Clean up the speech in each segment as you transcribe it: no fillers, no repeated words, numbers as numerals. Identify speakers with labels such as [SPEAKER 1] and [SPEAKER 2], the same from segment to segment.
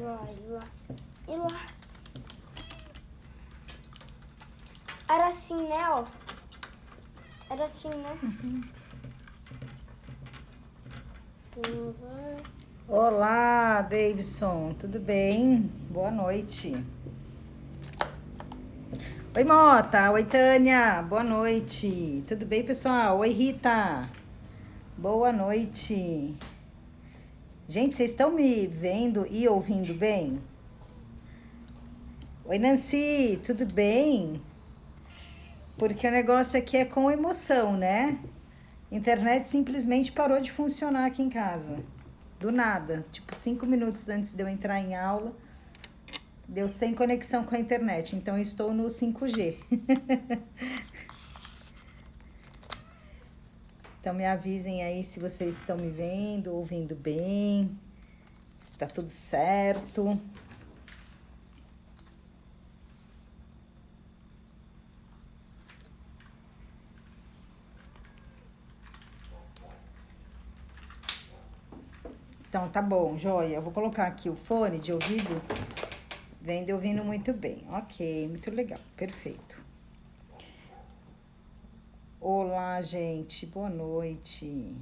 [SPEAKER 1] E lá. Era assim, né, ó. Era assim, né?
[SPEAKER 2] Olá, Davidson, tudo bem? Boa noite. Oi, Mota. Oi, Tânia. Boa noite. Tudo bem, pessoal? Oi, Rita. Boa noite. Gente, vocês estão me vendo e ouvindo bem? Oi, Nancy. Tudo bem? Porque o negócio aqui é com emoção, né? Internet simplesmente parou de funcionar aqui em casa. Do nada. Tipo, 5 minutos antes de eu entrar em aula, deu sem conexão com a internet. Então, eu estou no 5G. Então, me avisem aí se vocês estão me vendo, ouvindo bem, se tá tudo certo. Então, tá bom, joia. Eu vou colocar aqui o fone de ouvido. Vendo e ouvindo muito bem. Ok, muito legal, perfeito. Olá, gente, boa noite.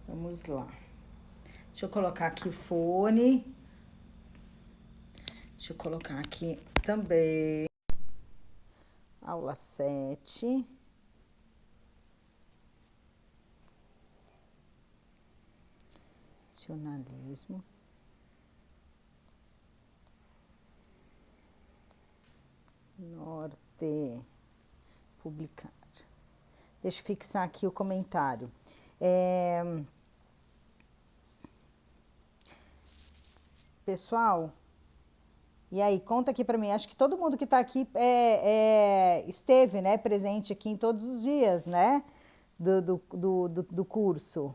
[SPEAKER 2] Vamos lá. Deixa eu colocar aqui o fone. Deixa eu colocar aqui também. Aula 7. Jornalismo. Norte. Publicar. Deixa eu fixar aqui o comentário. Pessoal, e aí, conta aqui pra mim. Acho que todo mundo que tá aqui esteve, né, presente aqui em todos os dias, né, do curso.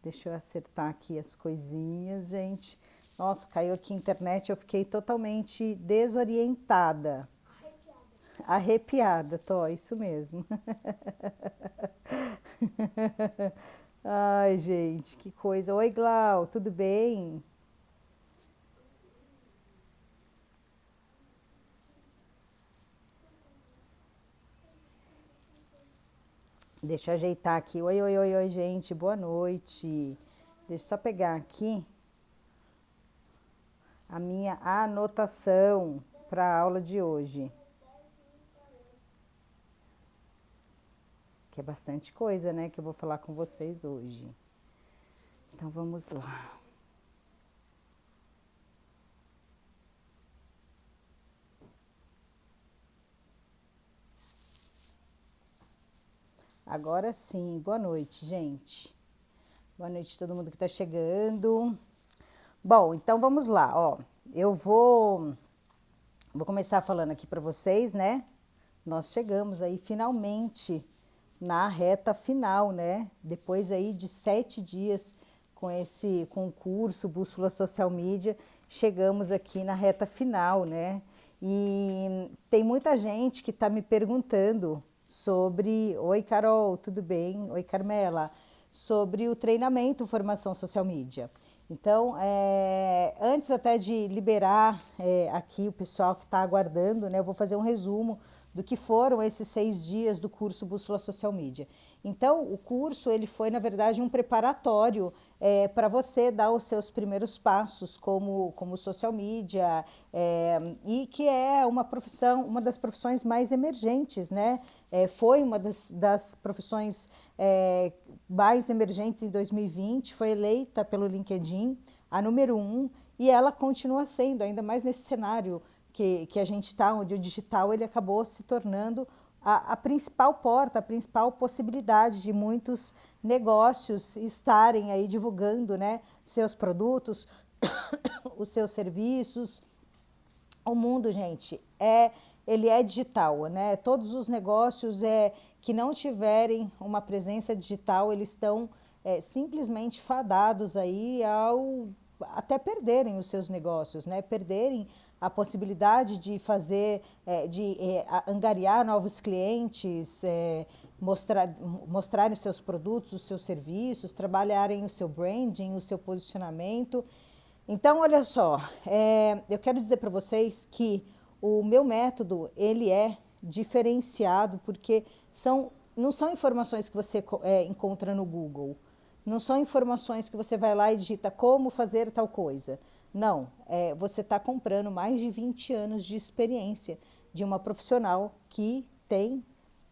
[SPEAKER 2] Deixa eu acertar aqui as coisinhas, gente. Nossa, caiu aqui a internet, eu fiquei totalmente desorientada. Arrepiada, tô, isso mesmo. Ai, gente, que coisa. Oi, Glau, tudo bem? Deixa eu ajeitar aqui. Oi, oi, oi, oi, gente, boa noite. Deixa eu só pegar aqui a minha anotação para a aula de hoje. Que é bastante coisa, né, que eu vou falar com vocês hoje. Então, vamos lá. Agora sim, boa noite, gente. Boa noite a todo mundo que tá chegando. Bom, então vamos lá, ó. Eu vou começar falando aqui para vocês, né? Nós chegamos aí finalmente na reta final, né? Depois aí de 7 dias com esse concurso Bússola Social Media, chegamos aqui na reta final, né? E tem muita gente que está me perguntando sobre... Oi, Carol, tudo bem? Oi, Carmela. Sobre o treinamento Formação Social Media. Então, antes até de liberar aqui o pessoal que está aguardando, né, eu vou fazer um resumo do que foram esses 6 dias do curso Bússola Social Media. Então, o curso ele foi, na verdade, um preparatório para você dar os seus primeiros passos como social media, e que é uma profissão, uma das profissões mais emergentes, né? Foi uma das profissões mais emergentes em 2020, foi eleita pelo LinkedIn a número 1 e ela continua sendo, ainda mais nesse cenário que a gente está, onde o digital ele acabou se tornando a principal porta, a principal possibilidade de muitos negócios estarem aí divulgando, né, seus produtos, os seus serviços. O mundo, gente, ele é digital, né? Todos os negócios que não tiverem uma presença digital, eles estão simplesmente fadados aí até perderem os seus negócios, né? Perderem a possibilidade de fazer, angariar novos clientes, mostrarem seus produtos, os seus serviços, trabalharem o seu branding, o seu posicionamento. Então, olha só, eu quero dizer para vocês que o meu método, ele é diferenciado porque não são informações que você encontra no Google, não são informações que você vai lá e digita como fazer tal coisa. Não, você está comprando mais de 20 anos de experiência de uma profissional que tem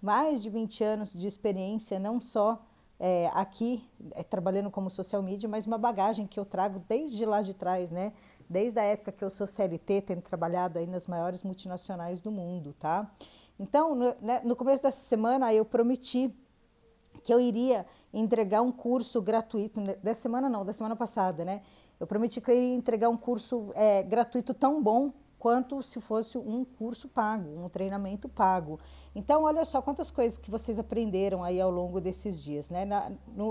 [SPEAKER 2] mais de 20 anos de experiência, não só aqui trabalhando como social media, mas uma bagagem que eu trago desde lá de trás, né? Desde a época que eu sou CLT, tendo trabalhado aí nas maiores multinacionais do mundo, tá? Então, no começo dessa semana, eu prometi que eu iria entregar um curso gratuito, dessa semana não, da semana passada, né? Eu prometi que eu iria entregar um curso gratuito tão bom quanto se fosse um curso pago, um treinamento pago. Então, olha só quantas coisas que vocês aprenderam aí ao longo desses dias, né?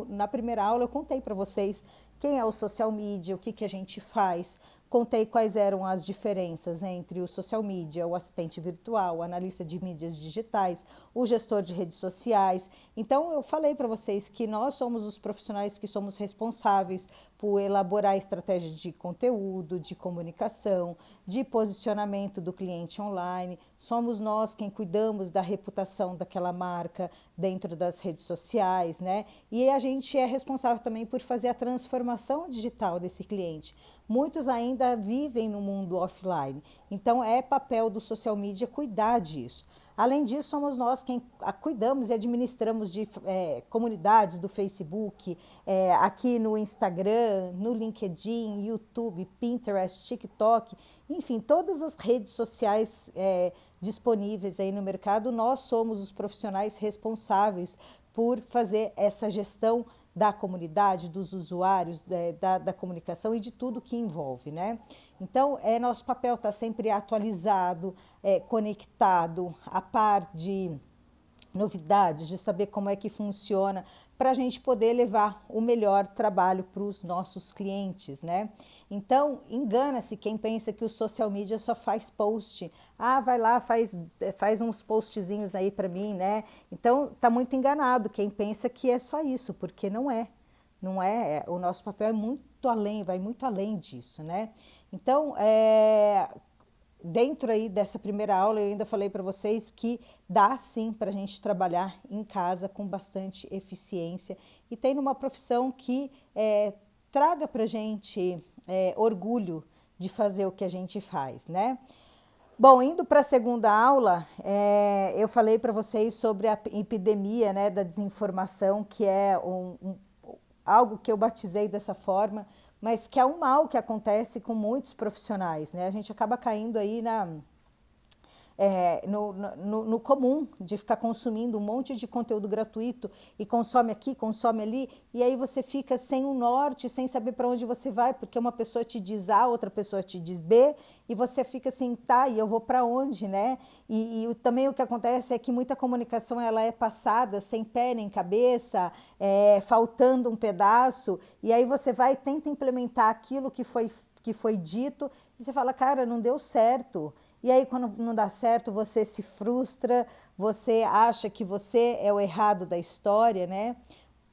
[SPEAKER 2] Na primeira aula eu contei para vocês quem é o social media, o que a gente faz, contei quais eram as diferenças entre o social media, o assistente virtual, o analista de mídias digitais, o gestor de redes sociais. Então, eu falei para vocês que nós somos os profissionais que somos responsáveis por elaborar estratégia de conteúdo, de comunicação, de posicionamento do cliente online. Somos nós quem cuidamos da reputação daquela marca dentro das redes sociais, né? E a gente é responsável também por fazer a transformação digital desse cliente. Muitos ainda vivem no mundo offline, então é papel do social media cuidar disso. Além disso, somos nós quem cuidamos e administramos de comunidades do Facebook, aqui no Instagram, no LinkedIn, YouTube, Pinterest, TikTok, enfim, todas as redes sociais disponíveis aí no mercado, nós somos os profissionais responsáveis por fazer essa gestão da comunidade, dos usuários, da comunicação e de tudo que envolve, né? Então, nosso papel está sempre atualizado, conectado, a par de novidades, de saber como é que funciona, para a gente poder levar o melhor trabalho para os nossos clientes, né? Então, engana-se quem pensa que o social media só faz post. Ah, vai lá, faz uns postzinhos aí para mim, né? Então, tá muito enganado quem pensa que é só isso, porque não é. Não é, o nosso papel é muito além, vai muito além disso, né? Então, dentro aí dessa primeira aula, eu ainda falei para vocês que dá sim para a gente trabalhar em casa com bastante eficiência e tem uma profissão que traga para a gente orgulho de fazer o que a gente faz, né? Bom, indo para a segunda aula, eu falei para vocês sobre a epidemia, né, da desinformação, que é algo que eu batizei dessa forma, mas que é um mal que acontece com muitos profissionais, né? A gente acaba caindo aí no comum de ficar consumindo um monte de conteúdo gratuito e consome aqui, consome ali, e aí você fica sem um norte, sem saber para onde você vai, porque uma pessoa te diz A, outra pessoa te diz B, e você fica assim, tá, e eu vou para onde, né? E também o que acontece é que muita comunicação ela é passada sem pé nem cabeça, faltando um pedaço, e aí você vai e tenta implementar aquilo que foi dito, e você fala, cara, não deu certo. E aí, quando não dá certo, você se frustra, você acha que você é o errado da história, né?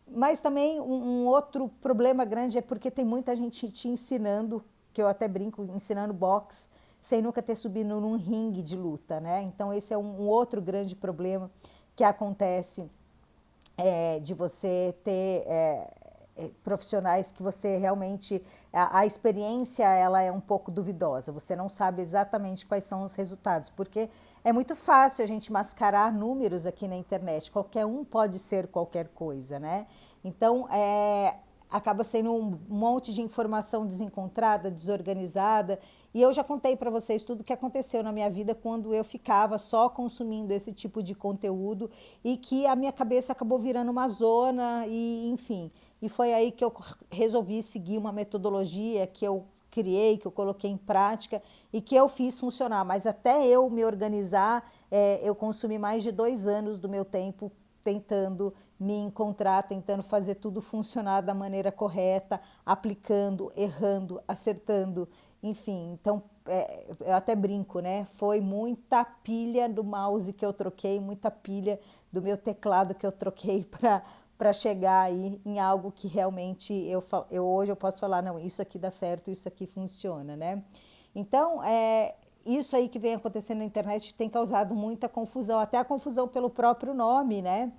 [SPEAKER 2] Mas também um outro problema grande é porque tem muita gente te ensinando, que eu até brinco, ensinando boxe, sem nunca ter subido num ringue de luta, né? Então, esse é um outro grande problema que acontece de você ter profissionais que você realmente, a experiência ela é um pouco duvidosa, você não sabe exatamente quais são os resultados, porque é muito fácil a gente mascarar números aqui na internet, qualquer um pode ser qualquer coisa, né? Então, acaba sendo um monte de informação desencontrada, desorganizada, e eu já contei para vocês tudo o que aconteceu na minha vida quando eu ficava só consumindo esse tipo de conteúdo e que a minha cabeça acabou virando uma zona e, enfim, e foi aí que eu resolvi seguir uma metodologia que eu criei, que eu coloquei em prática e que eu fiz funcionar, mas até eu me organizar, eu consumi mais de 2 anos do meu tempo tentando me encontrar, tentando fazer tudo funcionar da maneira correta, aplicando, errando, acertando enfim, então eu até brinco, né? Foi muita pilha do mouse que eu troquei, muita pilha do meu teclado que eu troquei para chegar aí em algo que realmente hoje eu posso falar, não, isso aqui dá certo, isso aqui funciona, né? Então, isso aí que vem acontecendo na internet tem causado muita confusão, até a confusão pelo próprio nome, né?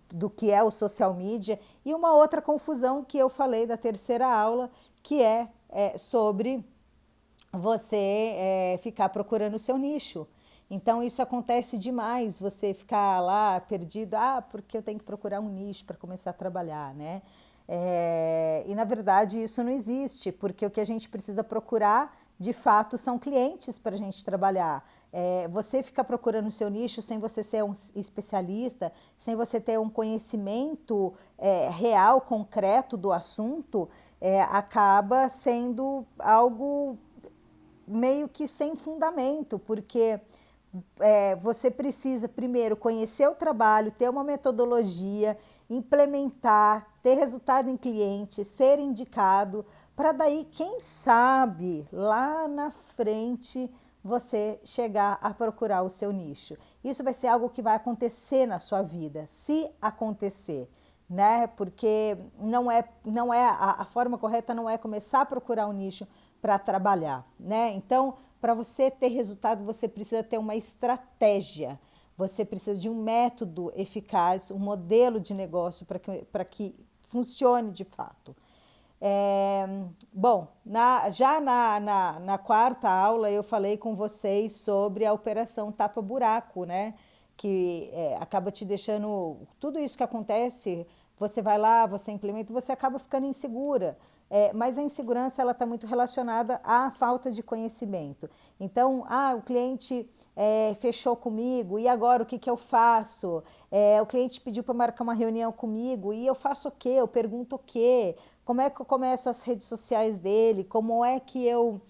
[SPEAKER 2] Do que é o social media. E uma outra confusão que eu falei da terceira aula, que é sobre você ficar procurando o seu nicho. Então, isso acontece demais, você ficar lá perdido, porque eu tenho que procurar um nicho para começar a trabalhar, né? E, na verdade, isso não existe, porque o que a gente precisa procurar, de fato, são clientes para a gente trabalhar. Você ficar procurando o seu nicho sem você ser um especialista, sem você ter um conhecimento real, concreto do assunto, acaba sendo algo meio que sem fundamento, porque você precisa primeiro conhecer o trabalho, ter uma metodologia, implementar, ter resultado em cliente, ser indicado, para daí, quem sabe, lá na frente, você chegar a procurar o seu nicho. Isso vai ser algo que vai acontecer na sua vida, se acontecer, né? Porque a forma correta não é começar a procurar um nicho para trabalhar, né? Então, para você ter resultado, você precisa ter uma estratégia, você precisa de um método eficaz, um modelo de negócio para que funcione de fato. Bom, na quarta aula eu falei com vocês sobre a operação tapa-buraco, né? Que acaba te deixando. Tudo isso que acontece, você vai lá, você implementa, você acaba ficando insegura. Mas a insegurança ela está muito relacionada à falta de conhecimento. Então, o cliente fechou comigo, e agora o que eu faço? O cliente pediu para marcar uma reunião comigo, e eu faço o quê? Eu pergunto o quê? Como é que eu começo as redes sociais dele? Como é que eu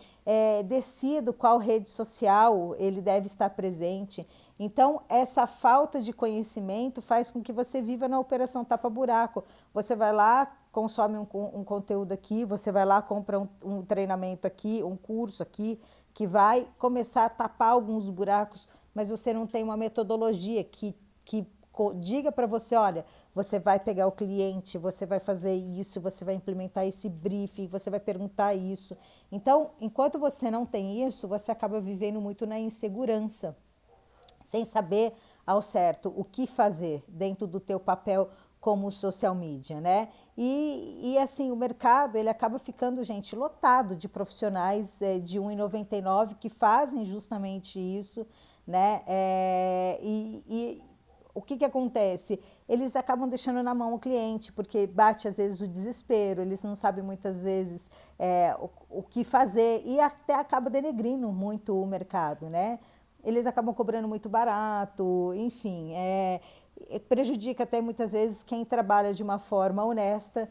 [SPEAKER 2] decido qual rede social ele deve estar presente? Então, essa falta de conhecimento faz com que você viva na operação tapa-buraco. Você vai lá, consome um conteúdo aqui, você vai lá, compra um treinamento aqui, um curso aqui, que vai começar a tapar alguns buracos, mas você não tem uma metodologia que diga para você, olha, você vai pegar o cliente, você vai fazer isso, você vai implementar esse briefing, você vai perguntar isso. Então, enquanto você não tem isso, você acaba vivendo muito na insegurança, sem saber ao certo o que fazer dentro do teu papel como social media, né? E assim, o mercado, ele acaba ficando, gente, lotado de profissionais de R$ 1,99 que fazem justamente isso, né? O que acontece? Eles acabam deixando na mão o cliente, porque bate às vezes o desespero, eles não sabem muitas vezes o que fazer e até acaba denegrindo muito o mercado, né? Eles acabam cobrando muito barato, enfim, prejudica até muitas vezes quem trabalha de uma forma honesta,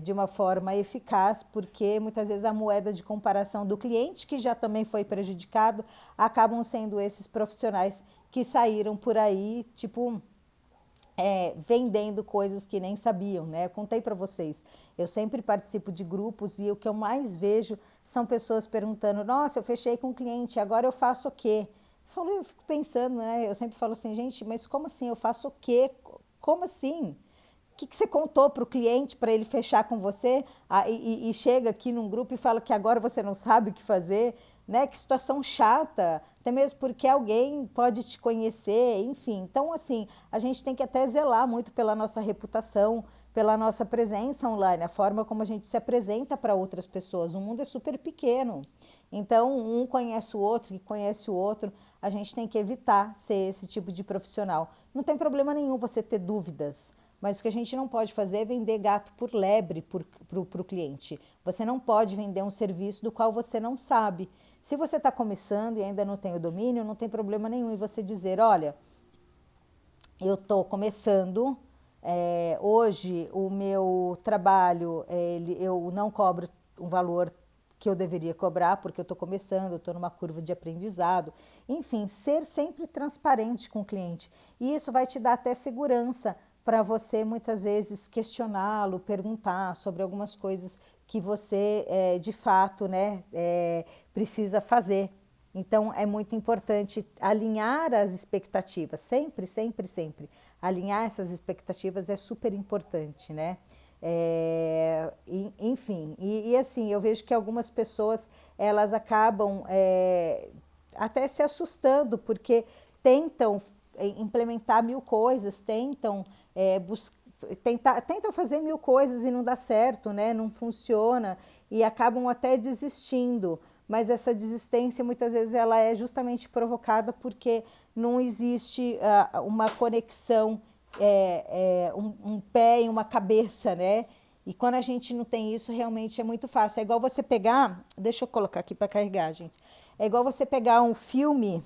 [SPEAKER 2] de uma forma eficaz, porque muitas vezes a moeda de comparação do cliente, que já também foi prejudicado, acabam sendo esses profissionais que saíram por aí, tipo, vendendo coisas que nem sabiam, né? Eu contei para vocês, eu sempre participo de grupos e o que eu mais vejo são pessoas perguntando, nossa, eu fechei com um cliente, agora eu faço o quê? Eu fico pensando, né? Eu sempre falo assim, gente, mas como assim? Eu faço o quê? Como assim? O que você contou para o cliente para ele fechar com você e chega aqui num grupo e fala que agora você não sabe o que fazer, né? Que situação chata, até mesmo porque alguém pode te conhecer, enfim. Então, assim, a gente tem que até zelar muito pela nossa reputação, pela nossa presença online, a forma como a gente se apresenta para outras pessoas. O mundo é super pequeno, então um conhece o outro, que conhece o outro. A gente tem que evitar ser esse tipo de profissional. Não tem problema nenhum você ter dúvidas, mas o que a gente não pode fazer é vender gato por lebre para o cliente. Você não pode vender um serviço do qual você não sabe. Se você está começando e ainda não tem o domínio, não tem problema nenhum em você dizer, olha, eu estou começando, hoje o meu trabalho, eu não cobro um valor que eu deveria cobrar, porque eu estou começando, eu estou numa curva de aprendizado. Enfim, ser sempre transparente com o cliente. E isso vai te dar até segurança para você, muitas vezes, questioná-lo, perguntar sobre algumas coisas que você, de fato, né, precisa fazer. Então, é muito importante alinhar as expectativas, sempre, sempre, sempre. Alinhar essas expectativas é super importante, né? Enfim, assim, eu vejo que algumas pessoas, elas acabam até se assustando, porque tentam implementar mil coisas, tentam tentam fazer mil coisas e não dá certo, né? Não funciona e acabam até desistindo. Mas essa desistência muitas vezes ela é justamente provocada porque não existe uma conexão, um pé e uma cabeça, né? E quando a gente não tem isso, realmente é muito fácil. É igual você pegar, deixa eu colocar aqui para carregar, gente. É igual você pegar um filme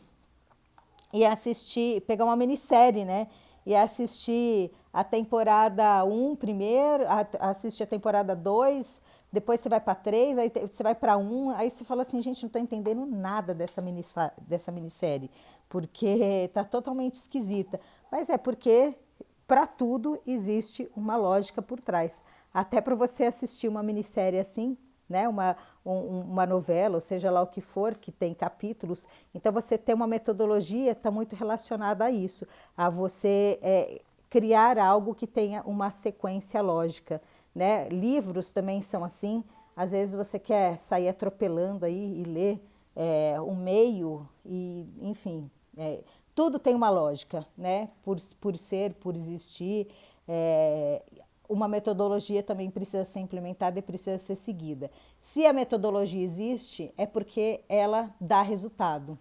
[SPEAKER 2] e assistir, pegar uma minissérie, né? E assistir a temporada 1 primeiro, assistir a temporada 2, depois você vai para 3, aí você vai para 1, aí você fala assim, gente, não estou entendendo nada dessa minissérie, porque está totalmente esquisita. Mas é porque para tudo existe uma lógica por trás. Até para você assistir uma minissérie assim, né, uma novela, ou seja lá o que for, que tem capítulos, então você ter uma metodologia está muito relacionada a isso, a você criar algo que tenha uma sequência lógica, né? Livros também são assim, às vezes você quer sair atropelando aí e ler um meio, e enfim, tudo tem uma lógica, né? Por ser, por existir, uma metodologia também precisa ser implementada e precisa ser seguida. Se a metodologia existe, é porque ela dá resultado.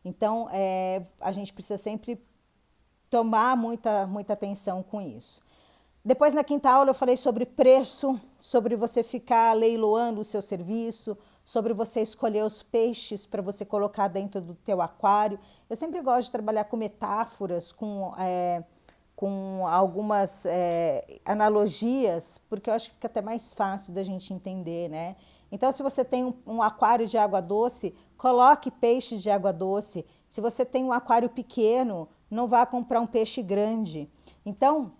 [SPEAKER 2] Então, a gente precisa sempre tomar muita atenção com isso. Depois, na quinta aula, eu falei sobre preço, sobre você ficar leiloando o seu serviço, sobre você escolher os peixes para você colocar dentro do teu aquário. Eu sempre gosto de trabalhar com metáforas, com algumas analogias, porque eu acho que fica até mais fácil da gente entender, né? Então, se você tem um aquário de água doce, coloque peixes de água doce. Se você tem um aquário pequeno, não vá comprar um peixe grande. Então,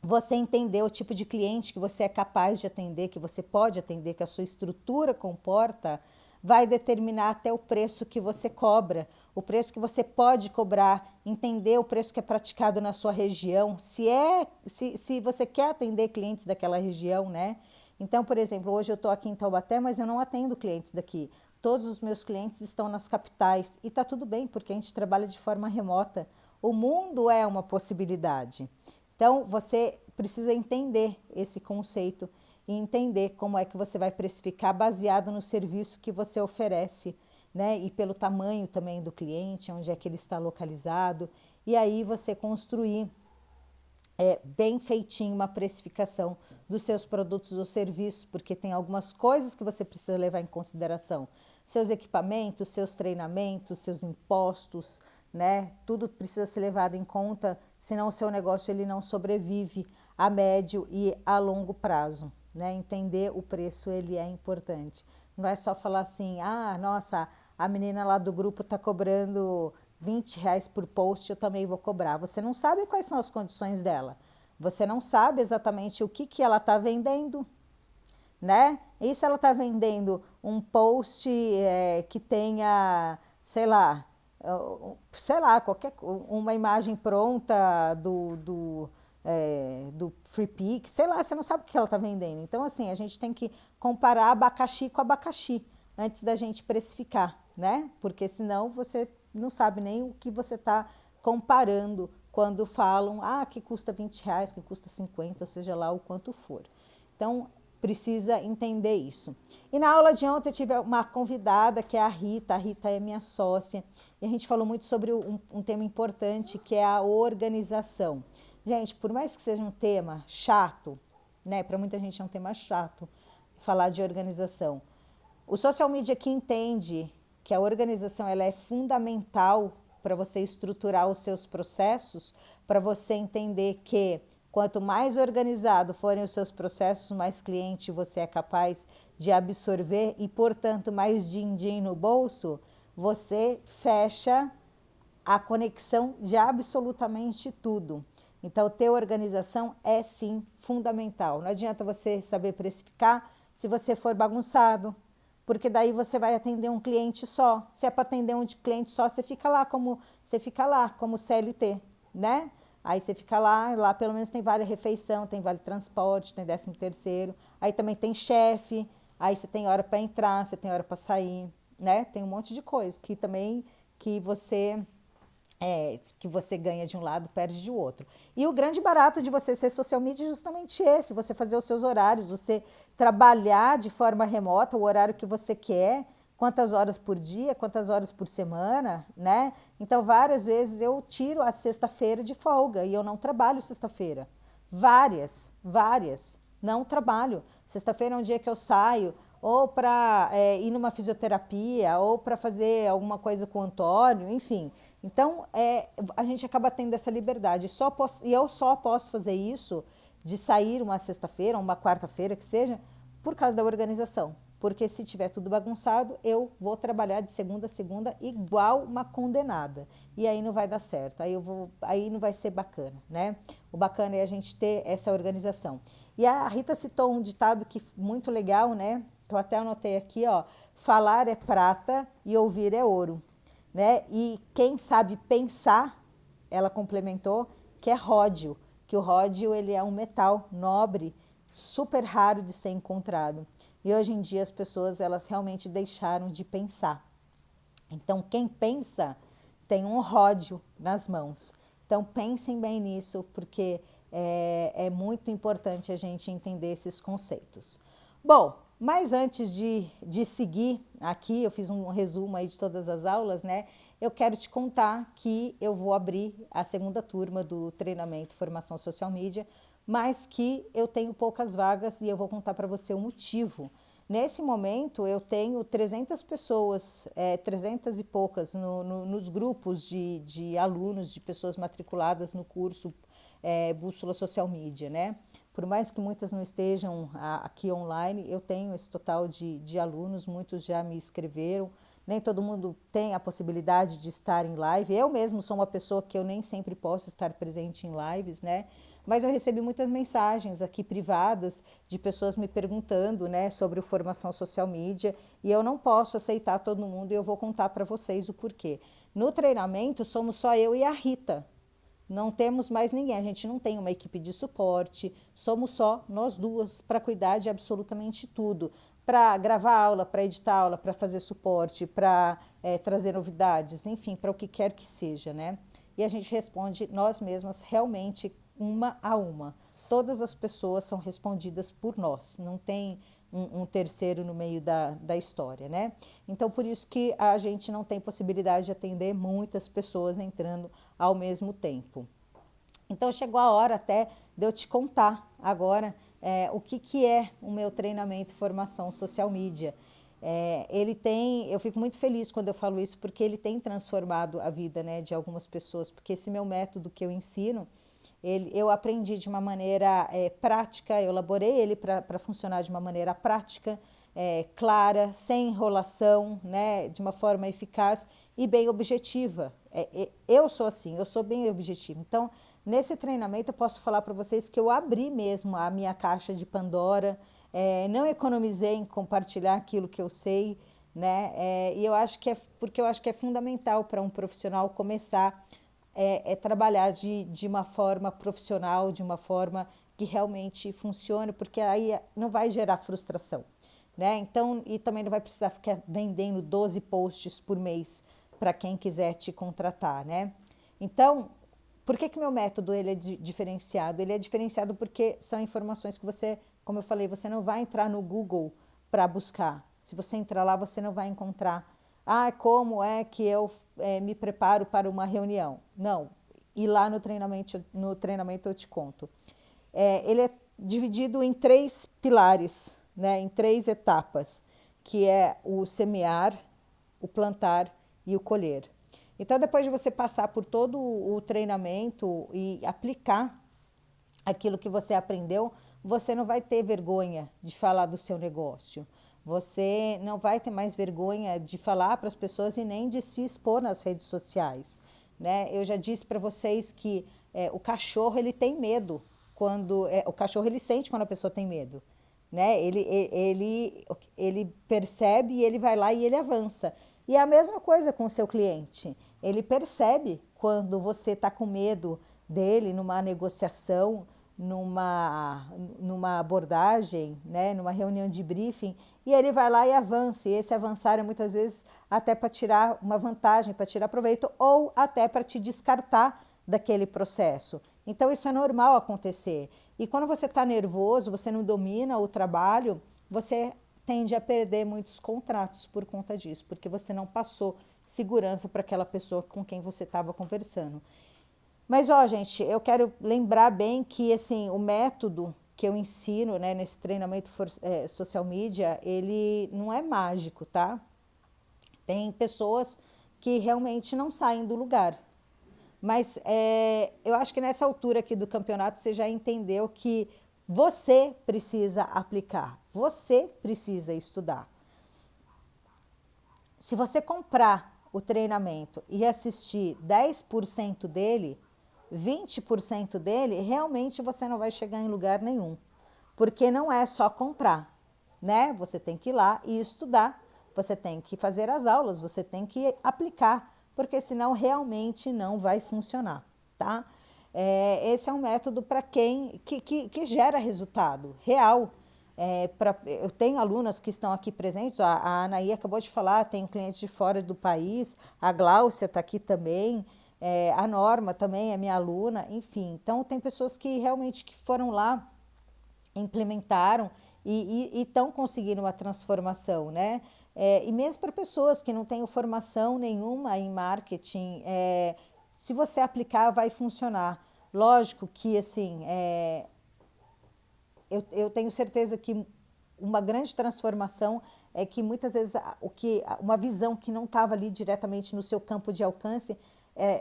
[SPEAKER 2] você entender o tipo de cliente que você é capaz de atender, que você pode atender, que a sua estrutura comporta, vai determinar até o preço que você cobra, o preço que você pode cobrar, entender o preço que é praticado na sua região, se você quer atender clientes daquela região, né? Então, por exemplo, hoje eu estou aqui em Taubaté, mas eu não atendo clientes daqui. Todos os meus clientes estão nas capitais e está tudo bem, porque a gente trabalha de forma remota. O mundo é uma possibilidade. Então, você precisa entender esse conceito e entender como é que você vai precificar baseado no serviço que você oferece, né? E pelo tamanho também do cliente, onde é que ele está localizado. E aí você construir bem feitinho uma precificação dos seus produtos ou serviços, porque tem algumas coisas que você precisa levar em consideração. Seus equipamentos, seus treinamentos, seus impostos, né? Tudo precisa ser levado em conta, senão o seu negócio ele não sobrevive a médio e a longo prazo, né? Entender o preço ele é importante. Não é só falar assim, nossa, a menina lá do grupo está cobrando R$ 20 por post, eu também vou cobrar. Você não sabe quais são as condições dela. Você não sabe exatamente o que ela está vendendo, né? E se ela está vendendo um post que tenha, sei lá, uma imagem pronta do Free Pick, sei lá, você não sabe o que ela está vendendo. Então, assim, a gente tem que comparar abacaxi com abacaxi antes da gente precificar, né? Porque senão você não sabe nem o que você está comparando quando falam, que custa R$ 20, que custa 50, ou seja lá o quanto for. Então, precisa entender isso. E na aula de ontem eu tive uma convidada que é a Rita é minha sócia, e a gente falou muito sobre um tema importante que é a organização. Gente, por mais que seja um tema chato, né, para muita gente é um tema chato falar de organização, o social media que entende que a organização ela é fundamental para você estruturar os seus processos, para você entender que quanto mais organizado forem os seus processos, mais cliente você é capaz de absorver e, portanto, mais din-din no bolso, você fecha a conexão de absolutamente tudo. Então, ter organização é sim fundamental. Não adianta você saber precificar se você for bagunçado, porque daí você vai atender um cliente só. Se é para atender um cliente só, você fica lá como CLT, né? Aí você fica lá pelo menos tem vale refeição, tem vale transporte, tem 13º, aí também tem chefe, aí você tem hora para entrar, você tem hora para sair, né? Tem um monte de coisa que também que você ganha de um lado, perde de outro. E o grande barato de você ser social media é justamente esse, você fazer os seus horários, você trabalhar de forma remota o horário que você quer, quantas horas por dia, quantas horas por semana, né? Então, várias vezes eu tiro a sexta-feira de folga e eu não trabalho sexta-feira. Várias, não trabalho. Sexta-feira é um dia que eu saio ou para ir numa fisioterapia ou para fazer alguma coisa com o Antônio, enfim. Então, a gente acaba tendo essa liberdade. E eu só posso fazer isso de sair uma sexta-feira, uma quarta-feira, que seja, por causa da organização. Porque se tiver tudo bagunçado, eu vou trabalhar de segunda a segunda igual uma condenada. E aí não vai dar certo, aí não vai ser bacana, né? O bacana é a gente ter essa organização. E a Rita citou um ditado que muito legal, né? Que eu até anotei aqui, ó. Falar é prata e ouvir é ouro. Né? E quem sabe pensar, ela complementou, que é ródio, que o ródio ele é um metal nobre, super raro de ser encontrado. E hoje em dia as pessoas elas realmente deixaram de pensar. Então quem pensa tem um ródio nas mãos. Então pensem bem nisso, porque é muito importante a gente entender esses conceitos. Bom, mas antes de seguir aqui, eu fiz um resumo aí de todas as aulas, né? Eu quero te contar que eu vou abrir a segunda turma do treinamento Formação Social Media, mas que eu tenho poucas vagas e eu vou contar para você o motivo. Nesse momento, eu tenho 300 pessoas, 300 e poucas nos grupos de alunos, de pessoas matriculadas no curso Bússola Social Media, né? Por mais que muitas não estejam aqui online, eu tenho esse total de alunos, muitos já me inscreveram, nem todo mundo tem a possibilidade de estar em live. Eu mesmo sou uma pessoa que eu nem sempre posso estar presente em lives, né? Mas eu recebi muitas mensagens aqui privadas de pessoas me perguntando, né, sobre formação social media, e eu não posso aceitar todo mundo e eu vou contar para vocês o porquê. No treinamento somos só eu e a Rita. Não temos mais ninguém, a gente não tem uma equipe de suporte, somos só nós duas para cuidar de absolutamente tudo. Para gravar aula, para editar aula, para fazer suporte, para trazer novidades, enfim, para o que quer que seja, né? E a gente responde nós mesmas realmente uma a uma. Todas as pessoas são respondidas por nós, não tem um terceiro no meio da história, né? Então, por isso que a gente não tem possibilidade de atender muitas pessoas entrando ao mesmo tempo. Então, chegou a hora até de eu te contar agora o que é o meu treinamento Formação Social Media. Eu fico muito feliz quando eu falo isso, porque ele tem transformado a vida, né, de algumas pessoas, porque esse meu método que eu ensino, eu aprendi de uma maneira prática, eu elaborei ele para funcionar de uma maneira prática, clara, sem enrolação, né, de uma forma eficaz e bem objetiva. Eu sou assim, eu sou bem objetiva. Então, nesse treinamento eu posso falar para vocês que eu abri mesmo a minha caixa de Pandora, não economizei em compartilhar aquilo que eu sei, né, e eu acho que porque eu acho que é fundamental para um profissional começar trabalhar de uma forma profissional, de uma forma que realmente funcione, porque aí não vai gerar frustração, né? Então, e também não vai precisar ficar vendendo 12 posts por mês para quem quiser te contratar, né? Então, por que meu método ele é diferenciado? Ele é diferenciado porque são informações que você, como eu falei, você não vai entrar no Google para buscar. Se você entrar lá, você não vai encontrar como é que eu me preparo para uma reunião? Não, e lá no treinamento eu te conto. Ele é dividido em 3 pilares, né, em 3 etapas, que é o semear, o plantar e o colher. Então, depois de você passar por todo o treinamento e aplicar aquilo que você aprendeu, você não vai ter vergonha de falar do seu negócio. Você não vai ter mais vergonha de falar para as pessoas e nem de se expor nas redes sociais, né? Eu já disse para vocês que o cachorro ele tem medo o cachorro ele sente quando a pessoa tem medo. né? Ele percebe e ele vai lá e ele avança. E é a mesma coisa com o seu cliente. Ele percebe quando você está com medo dele numa negociação, numa abordagem, né? Numa reunião de briefing, e ele vai lá e avança. E esse avançar é muitas vezes até para tirar uma vantagem, para tirar proveito, ou até para te descartar daquele processo. Então isso é normal acontecer. E quando você está nervoso, você não domina o trabalho, você tende a perder muitos contratos por conta disso, porque você não passou segurança para aquela pessoa com quem você estava conversando. Mas, ó, gente, eu quero lembrar bem que, assim, o método que eu ensino, né, nesse treinamento social media, ele não é mágico, tá? Tem pessoas que realmente não saem do lugar. Mas eu acho que nessa altura aqui do campeonato você já entendeu que você precisa aplicar, você precisa estudar. Se você comprar o treinamento e assistir 10% dele, 20% dele, realmente você não vai chegar em lugar nenhum. Porque não é só comprar, né? Você tem que ir lá e estudar, você tem que fazer as aulas, você tem que aplicar, porque senão realmente não vai funcionar, tá? Esse é um método para quem que gera resultado real. Eu tenho alunas que estão aqui presentes, a Anaí acabou de falar, tenho clientes de fora do país, a Gláucia está aqui também, a Norma também é minha aluna, enfim. Então, tem pessoas que realmente que foram lá, implementaram e estão conseguindo uma transformação, né? E mesmo para pessoas que não têm formação nenhuma em marketing, se você aplicar, vai funcionar. Lógico que, assim, eu tenho certeza que uma grande transformação é que muitas vezes uma visão que não estava ali diretamente no seu campo de alcance,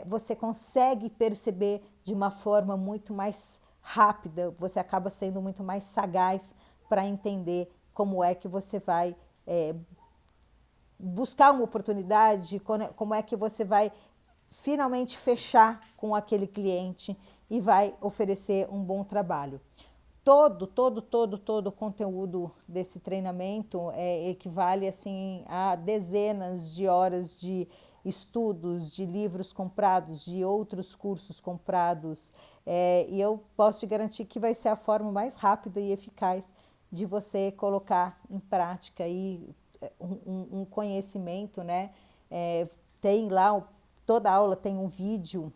[SPEAKER 2] você consegue perceber de uma forma muito mais rápida, você acaba sendo muito mais sagaz para entender como é que você vai buscar uma oportunidade, como é que você vai finalmente fechar com aquele cliente e vai oferecer um bom trabalho. Todo o conteúdo desse treinamento equivale assim a dezenas de horas de estudos, de livros comprados, de outros cursos comprados, e eu posso te garantir que vai ser a forma mais rápida e eficaz de você colocar em prática aí um conhecimento, né? Tem lá, toda aula tem um vídeo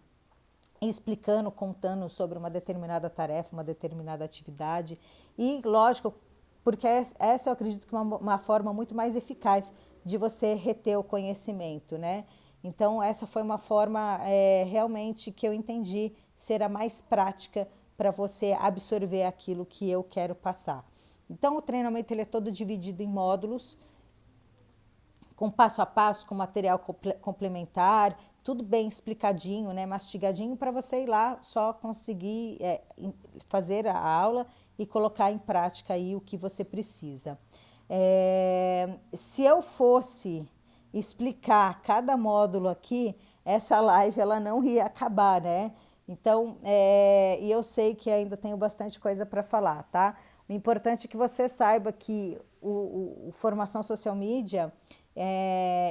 [SPEAKER 2] explicando, contando sobre uma determinada tarefa, uma determinada atividade. E, lógico, porque essa eu acredito que é uma forma muito mais eficaz de você reter o conhecimento, né? Então, essa foi uma forma realmente que eu entendi ser a mais prática para você absorver aquilo que eu quero passar. Então, o treinamento ele é todo dividido em módulos, com passo a passo, com material complementar, tudo bem explicadinho, né, mastigadinho, para você ir lá só conseguir fazer a aula e colocar em prática aí o que você precisa. Se eu fosse explicar cada módulo aqui, essa live ela não ia acabar, né? Então, e eu sei que ainda tenho bastante coisa para falar, tá? O importante é que você saiba que o Formação Social Media,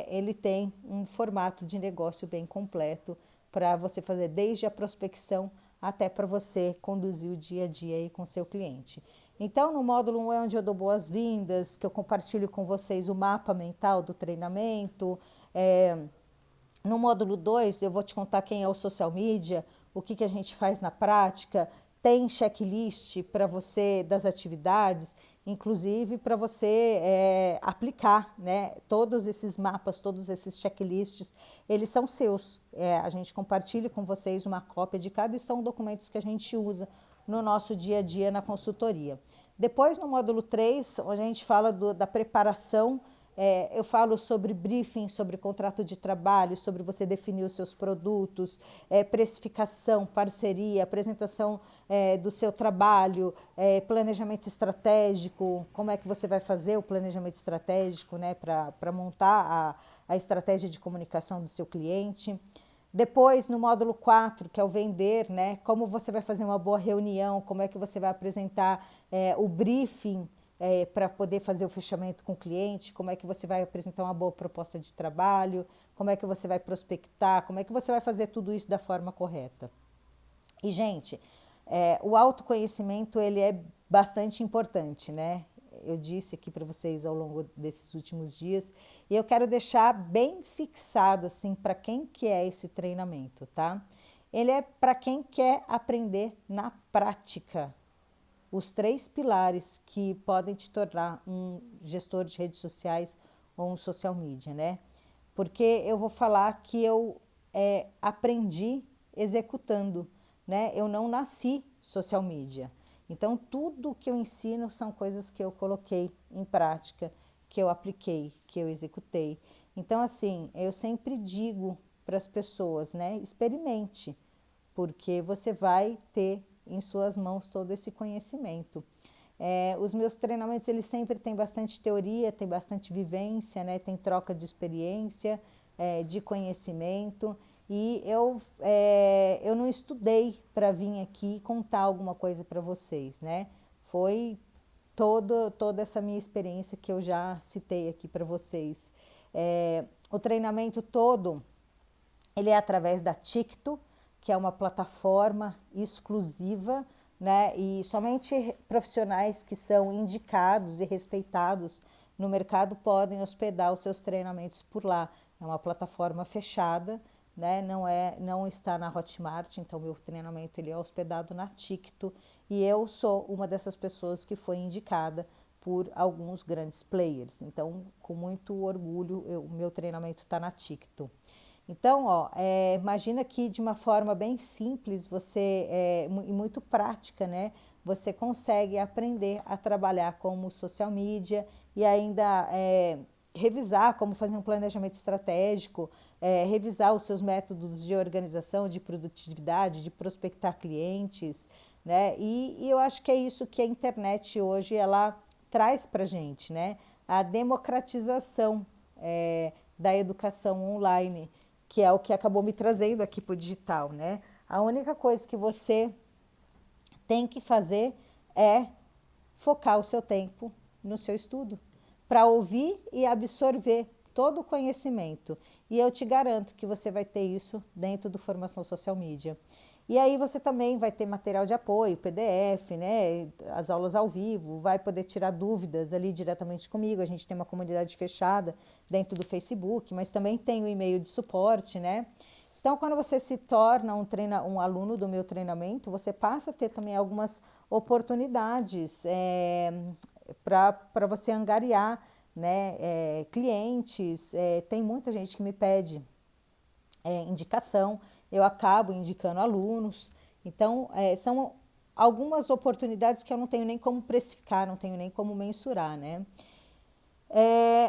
[SPEAKER 2] ele tem um formato de negócio bem completo para você fazer desde a prospecção até para você conduzir o dia a dia aí com seu cliente. Então, no módulo 1 é onde eu dou boas-vindas, que eu compartilho com vocês o mapa mental do treinamento. No módulo 2, eu vou te contar quem é o social media, o que a gente faz na prática, tem checklist para você das atividades, inclusive para você aplicar, né? Todos esses mapas, todos esses checklists, eles são seus. A gente compartilha com vocês uma cópia de cada e são documentos que a gente usa no nosso dia a dia na consultoria. Depois, no módulo 3, onde a gente fala da preparação, eu falo sobre briefing, sobre contrato de trabalho, sobre você definir os seus produtos, precificação, parceria, apresentação do seu trabalho, planejamento estratégico, como é que você vai fazer o planejamento estratégico, né, para montar a estratégia de comunicação do seu cliente. Depois, no módulo 4, que é o vender, né, como você vai fazer uma boa reunião, como é que você vai apresentar o briefing para poder fazer o fechamento com o cliente, como é que você vai apresentar uma boa proposta de trabalho, como é que você vai prospectar, como é que você vai fazer tudo isso da forma correta. E, gente, o autoconhecimento, ele é bastante importante, né? Eu disse aqui para vocês ao longo desses últimos dias, e eu quero deixar bem fixado, assim, para quem que é esse treinamento, tá? Ele é para quem quer aprender na prática os 3 pilares que podem te tornar um gestor de redes sociais ou um social media, né? Porque eu vou falar que eu aprendi executando, né? Eu não nasci social media. Então, tudo que eu ensino são coisas que eu coloquei em prática, que eu apliquei, que eu executei. Então, assim, eu sempre digo para as pessoas, né? Experimente, porque você vai ter em suas mãos todo esse conhecimento. Os meus treinamentos, eles sempre têm bastante teoria, tem bastante vivência, né? Tem troca de experiência, de conhecimento. E eu não estudei para vir aqui contar alguma coisa para vocês, né? Foi toda essa minha experiência que eu já citei aqui para vocês. O treinamento todo, ele é através da Ticto, que é uma plataforma exclusiva, né? E somente profissionais que são indicados e respeitados no mercado podem hospedar os seus treinamentos por lá. É uma plataforma fechada, né? Não está na Hotmart, então meu treinamento ele é hospedado na Ticto e eu sou uma dessas pessoas que foi indicada por alguns grandes players. Então, com muito orgulho, o meu treinamento está na Ticto. Então, imagina que de uma forma bem simples e muito prática, né? Você consegue aprender a trabalhar como social media e ainda revisar como fazer um planejamento estratégico, revisar os seus métodos de organização, de produtividade, de prospectar clientes, né? E eu acho que é isso que a internet hoje ela traz para a gente, né? A democratização da educação online, que é o que acabou me trazendo aqui para o digital, né? A única coisa que você tem que fazer é focar o seu tempo no seu estudo, para ouvir e absorver todo o conhecimento. E eu te garanto que você vai ter isso dentro do Formação Social Media. E aí você também vai ter material de apoio, PDF, né, as aulas ao vivo, vai poder tirar dúvidas ali diretamente comigo. A gente tem uma comunidade fechada dentro do Facebook, mas também tem o e-mail de suporte, né? Então, quando você se torna um aluno do meu treinamento, você passa a ter também algumas oportunidades para você angariar, né, clientes. Tem muita gente que me pede indicação, eu acabo indicando alunos. Então, são algumas oportunidades que eu não tenho nem como precificar, não tenho nem como mensurar, né?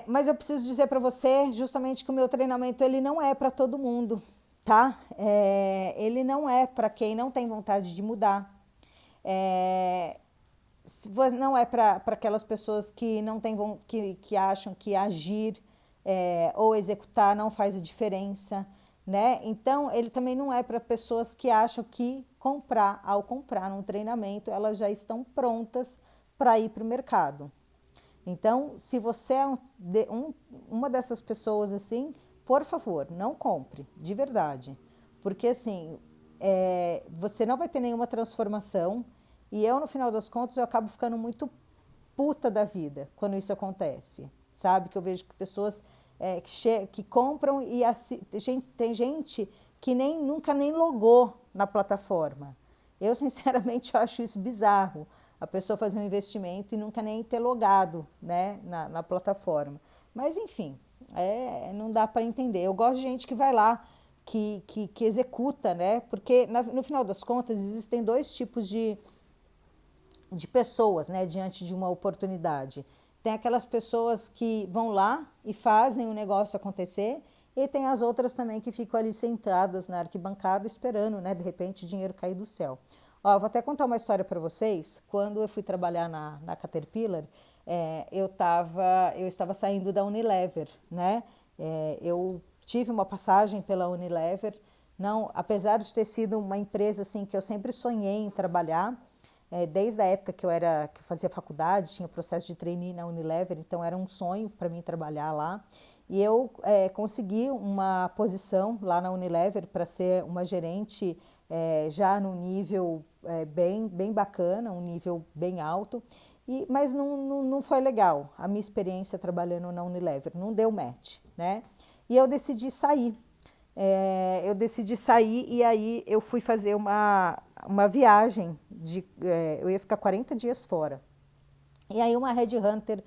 [SPEAKER 2] Mas eu preciso dizer para você justamente que o meu treinamento ele não é para todo mundo, tá? Ele não é para quem não tem vontade de mudar. Não é para aquelas pessoas que não têm que acham que agir ou executar não faz a diferença, né? Então, ele também não é para pessoas que acham que ao comprar num treinamento, elas já estão prontas para ir para o mercado. Então, se você é uma dessas pessoas assim, por favor, não compre, de verdade. Porque assim, você não vai ter nenhuma transformação e eu, no final das contas, eu acabo ficando muito puta da vida quando isso acontece, sabe? Que eu vejo que pessoas que compram e tem gente que nunca nem logou na plataforma. Eu, sinceramente, acho isso bizarro. A pessoa fazer um investimento e nunca nem ter logado, né, na plataforma. Mas, enfim, não dá para entender. Eu gosto de gente que vai lá, que executa, né? Porque, no final das contas, existem 2 tipos de pessoas, né, diante de uma oportunidade. Tem aquelas pessoas que vão lá e fazem o negócio acontecer e tem as outras também que ficam ali sentadas na arquibancada esperando, né, de repente, dinheiro cair do céu. Ó, eu vou até contar uma história para vocês. Quando eu fui trabalhar na Caterpillar, eu estava saindo da Unilever, né? Eu tive uma passagem pela Unilever, não, apesar de ter sido uma empresa assim que eu sempre sonhei em trabalhar, desde a época que que eu fazia faculdade, tinha processo de trainee na Unilever, então era um sonho para mim trabalhar lá. E eu consegui uma posição lá na Unilever para ser uma gerente já num nível bem bacana, um nível bem alto, mas não foi legal a minha experiência trabalhando na Unilever, não deu match, né? E eu decidi sair. E aí eu fui fazer uma viagem, eu ia ficar 40 dias fora. E aí uma headhunter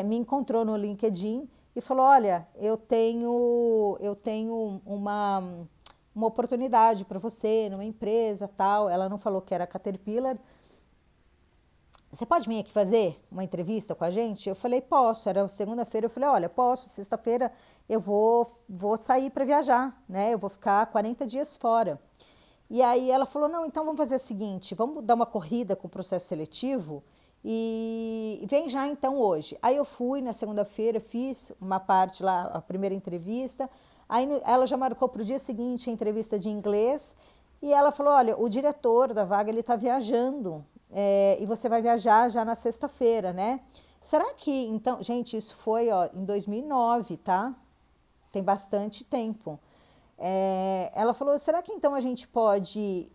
[SPEAKER 2] me encontrou no LinkedIn e falou, olha, eu tenho uma oportunidade para você numa empresa tal. Ela não falou que era Caterpillar. Você pode vir aqui fazer uma entrevista com a gente? Eu falei, posso. Era segunda-feira, eu falei, olha, posso. Sexta-feira eu vou sair para viajar, né? Eu vou ficar 40 dias fora. E aí ela falou, não, então vamos fazer o seguinte, vamos dar uma corrida com o processo seletivo e vem já então hoje. Aí eu fui na segunda-feira, fiz uma parte lá, a primeira entrevista, aí ela já marcou para o dia seguinte a entrevista de inglês e ela falou, olha, o diretor da vaga, ele está viajando e você vai viajar já na sexta-feira, né? Será que, então, gente, isso foi em 2009, tá? Tem bastante tempo. Ela falou, será que então a gente pode,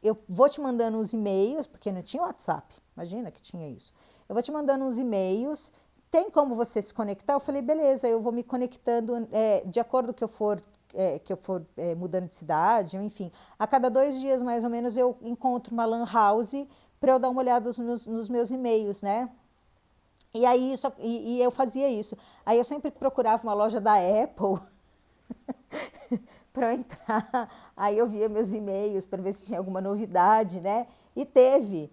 [SPEAKER 2] eu vou te mandando uns e-mails, porque não tinha WhatsApp, imagina que tinha isso. Eu vou te mandando uns e-mails, tem como você se conectar? Eu falei, beleza, eu vou me conectando de acordo que eu for mudando de cidade, enfim. A cada 2 dias, mais ou menos, eu encontro uma lan house para eu dar uma olhada nos meus e-mails, né? E aí eu fazia isso. Aí eu sempre procurava uma loja da Apple para eu entrar. Aí eu via meus e-mails para ver se tinha alguma novidade, né? E teve.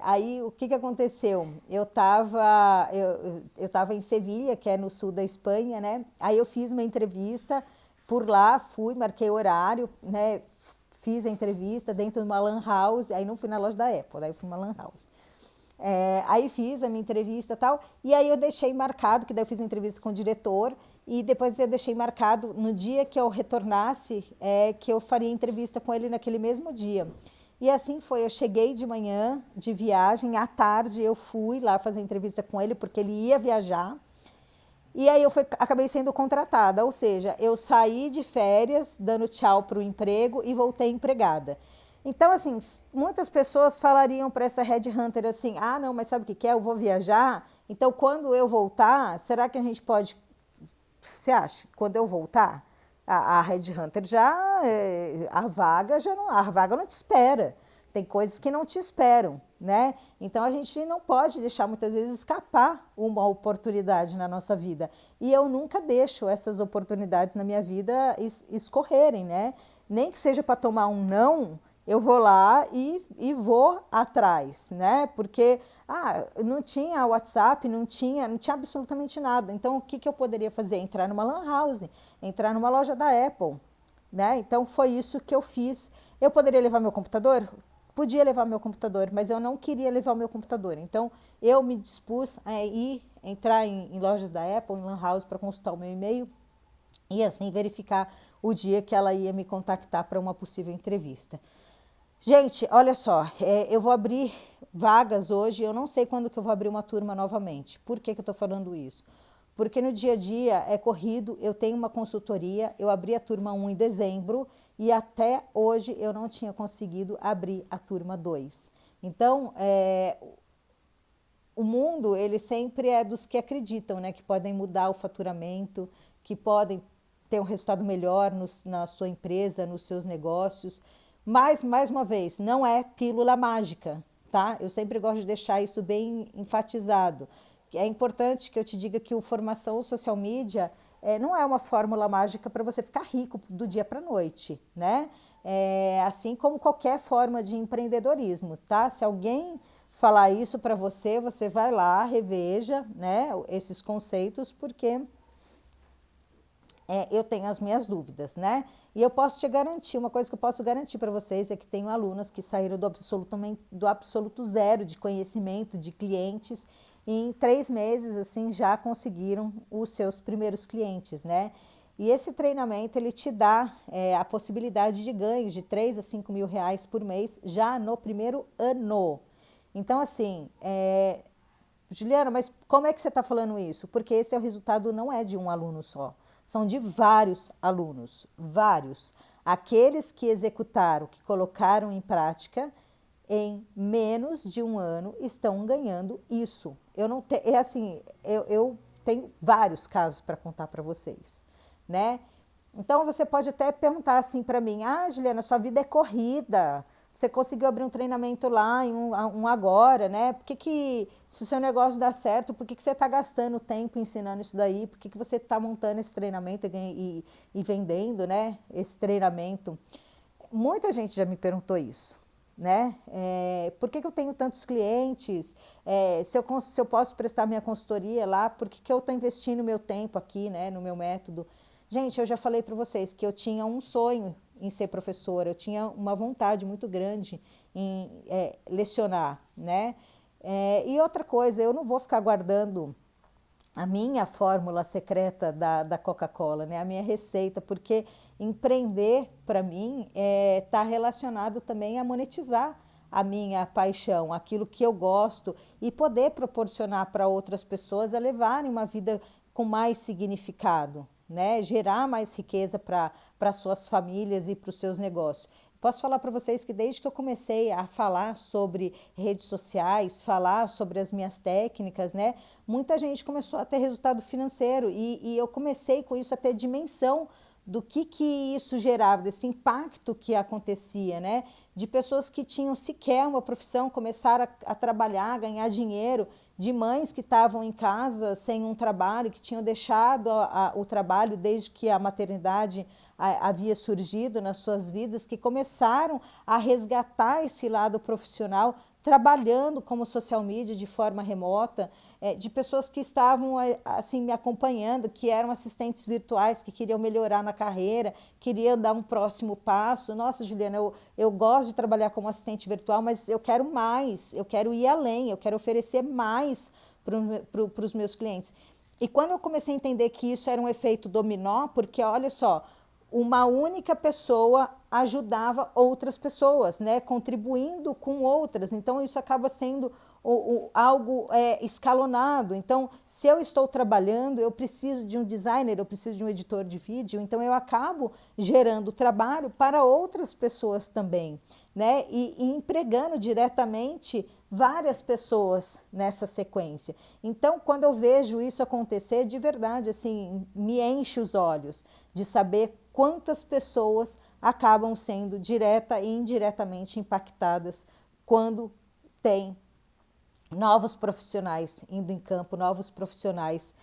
[SPEAKER 2] Aí o que aconteceu? Eu estava em Sevilha, que é no sul da Espanha, né? Aí eu fiz uma entrevista por lá, marquei horário, né? Fiz a entrevista dentro de uma lan house. Aí não fui na loja da Apple, daí eu fui numa lan house. Aí fiz a minha entrevista e tal, e aí eu deixei marcado, que daí eu fiz a entrevista com o diretor, e depois eu deixei marcado no dia que eu retornasse, que eu faria entrevista com ele naquele mesmo dia. E assim foi, eu cheguei de manhã de viagem, à tarde eu fui lá fazer entrevista com ele, porque ele ia viajar, e aí acabei sendo contratada, ou seja, eu saí de férias, dando tchau para o emprego e voltei empregada. Então, assim, muitas pessoas falariam para essa headhunter assim, ah, não, mas sabe o que é? Eu vou viajar, então quando eu voltar, será que a gente pode... Você acha? Quando eu voltar, a headhunter a vaga não te espera. Tem coisas que não te esperam, né? Então a gente não pode deixar muitas vezes escapar uma oportunidade na nossa vida. E eu nunca deixo essas oportunidades na minha vida escorrerem, né? Nem que seja para tomar um não, eu vou lá e vou atrás, né? Porque não tinha WhatsApp, não tinha absolutamente nada. Então, o que eu poderia fazer? Entrar numa lan house, entrar numa loja da Apple, né? Então, foi isso que eu fiz. Eu poderia levar meu computador? Podia levar meu computador, mas eu não queria levar o meu computador. Então, eu me dispus a entrar em lojas da Apple, em lan house, para consultar o meu e-mail e, assim, verificar o dia que ela ia me contactar para uma possível entrevista. Gente, olha só, eu vou abrir vagas hoje, eu não sei quando que eu vou abrir uma turma novamente. Por que eu estou falando isso? Porque no dia a dia é corrido, eu tenho uma consultoria, eu abri a turma 1 em dezembro e até hoje eu não tinha conseguido abrir a turma 2. Então, o mundo, ele sempre é dos que acreditam, né, que podem mudar o faturamento, que podem ter um resultado melhor na sua empresa, nos seus negócios. Mas, mais uma vez, não é pílula mágica, tá? Eu sempre gosto de deixar isso bem enfatizado. É importante que eu te diga que o formação social media não é uma fórmula mágica para você ficar rico do dia para a noite, né? Assim como qualquer forma de empreendedorismo, tá? Se alguém falar isso para você, você vai lá, reveja, né, esses conceitos, porque eu tenho as minhas dúvidas, né? E eu posso te garantir, uma coisa que eu posso garantir para vocês é que tenho alunas que saíram do absoluto zero de conhecimento, de clientes, e em 3 meses, assim, já conseguiram os seus primeiros clientes, né? E esse treinamento, ele te dá a possibilidade de ganho de 3 a 5 mil reais por mês já no primeiro ano. Então, assim, Juliana, mas como é que você está falando isso? Porque esse é o resultado, não é de um aluno só, são de vários alunos, vários. Aqueles que executaram, que colocaram em prática, em menos de um ano estão ganhando isso. Eu não tenho, eu tenho vários casos para contar para vocês, né? Então você pode até perguntar assim para mim: ah, Juliana, sua vida é corrida. Você conseguiu abrir um treinamento lá, em um agora, né? Por que, se o seu negócio dá certo, por que você está gastando tempo ensinando isso daí? Por que você está montando esse treinamento e vendendo, né? Esse treinamento? Muita gente já me perguntou isso, né? Por que eu tenho tantos clientes? Se eu posso prestar minha consultoria lá, por que eu estou investindo meu tempo aqui, né? No meu método? Gente, eu já falei para vocês que eu tinha um sonho em ser professora, eu tinha uma vontade muito grande em lecionar, né? E outra coisa, eu não vou ficar guardando a minha fórmula secreta da Coca-Cola, né? A minha receita, porque empreender, para mim, está relacionado também a monetizar a minha paixão, aquilo que eu gosto, e poder proporcionar para outras pessoas a levarem uma vida com mais significado, né? Gerar mais riqueza para suas famílias e para os seus negócios. Posso falar para vocês que desde que eu comecei a falar sobre redes sociais, falar sobre as minhas técnicas, né? Muita gente começou a ter resultado financeiro e eu comecei com isso a ter dimensão do que isso gerava, desse impacto que acontecia, né? De pessoas que tinham sequer uma profissão, começaram a trabalhar, a ganhar dinheiro, de mães que estavam em casa sem um trabalho, que tinham deixado o trabalho desde que a maternidade havia surgido nas suas vidas, que começaram a resgatar esse lado profissional, trabalhando como social media de forma remota, de pessoas que estavam assim me acompanhando, que eram assistentes virtuais, que queriam melhorar na carreira, queriam dar um próximo passo. Nossa, Juliana, eu gosto de trabalhar como assistente virtual, mas eu quero mais, eu quero ir além, eu quero oferecer mais para os meus clientes. E quando eu comecei a entender que isso era um efeito dominó, porque olha só, uma única pessoa ajudava outras pessoas, né, contribuindo com outras. Então, isso acaba sendo algo escalonado. Então, se eu estou trabalhando, eu preciso de um designer, eu preciso de um editor de vídeo, então eu acabo gerando trabalho para outras pessoas também, né, e empregando diretamente várias pessoas nessa sequência. Então, quando eu vejo isso acontecer, de verdade, assim, me enche os olhos de saber quantas pessoas acabam sendo direta e indiretamente impactadas quando tem novos profissionais indo em campo, novos profissionais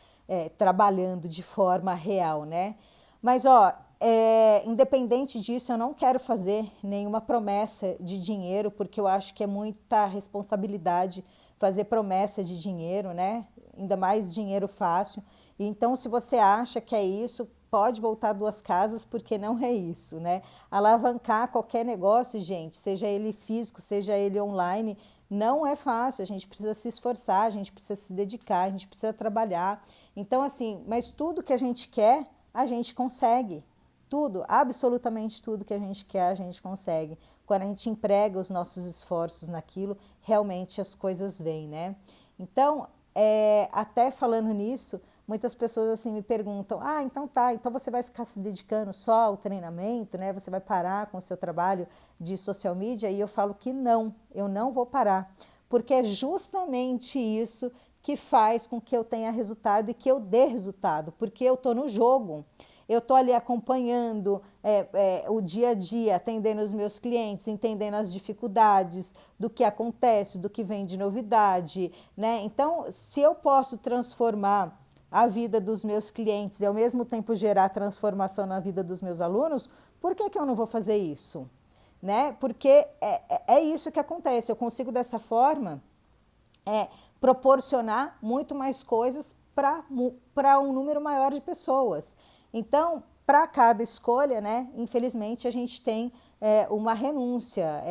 [SPEAKER 2] trabalhando de forma real, né? Mas, ó, independente disso, eu não quero fazer nenhuma promessa de dinheiro, porque eu acho que é muita responsabilidade fazer promessa de dinheiro, né? Ainda mais dinheiro fácil. Então, se você acha que é isso, pode voltar duas casas, porque não é isso, né? Alavancar qualquer negócio, gente, seja ele físico, seja ele online, não é fácil. A gente precisa se esforçar, a gente precisa se dedicar, a gente precisa trabalhar. Então, assim, mas tudo que a gente quer, a gente consegue. Tudo, absolutamente tudo que a gente quer, a gente consegue. Quando a gente emprega os nossos esforços naquilo, realmente as coisas vêm, né? Então, até falando nisso, muitas pessoas assim me perguntam: ah, então tá, então você vai ficar se dedicando só ao treinamento, né? Você vai parar com o seu trabalho de social media? E eu falo que não, eu não vou parar, porque é justamente isso que faz com que eu tenha resultado e que eu dê resultado, porque eu estou no jogo. Eu estou ali acompanhando o dia a dia, atendendo os meus clientes, entendendo as dificuldades do que acontece, do que vem de novidade, né? Então, se eu posso transformar a vida dos meus clientes e ao mesmo tempo gerar transformação na vida dos meus alunos, por que eu não vou fazer isso? Né? Porque é isso que acontece. Eu consigo dessa forma proporcionar muito mais coisas para um número maior de pessoas. Então, para cada escolha, né, infelizmente, a gente tem uma renúncia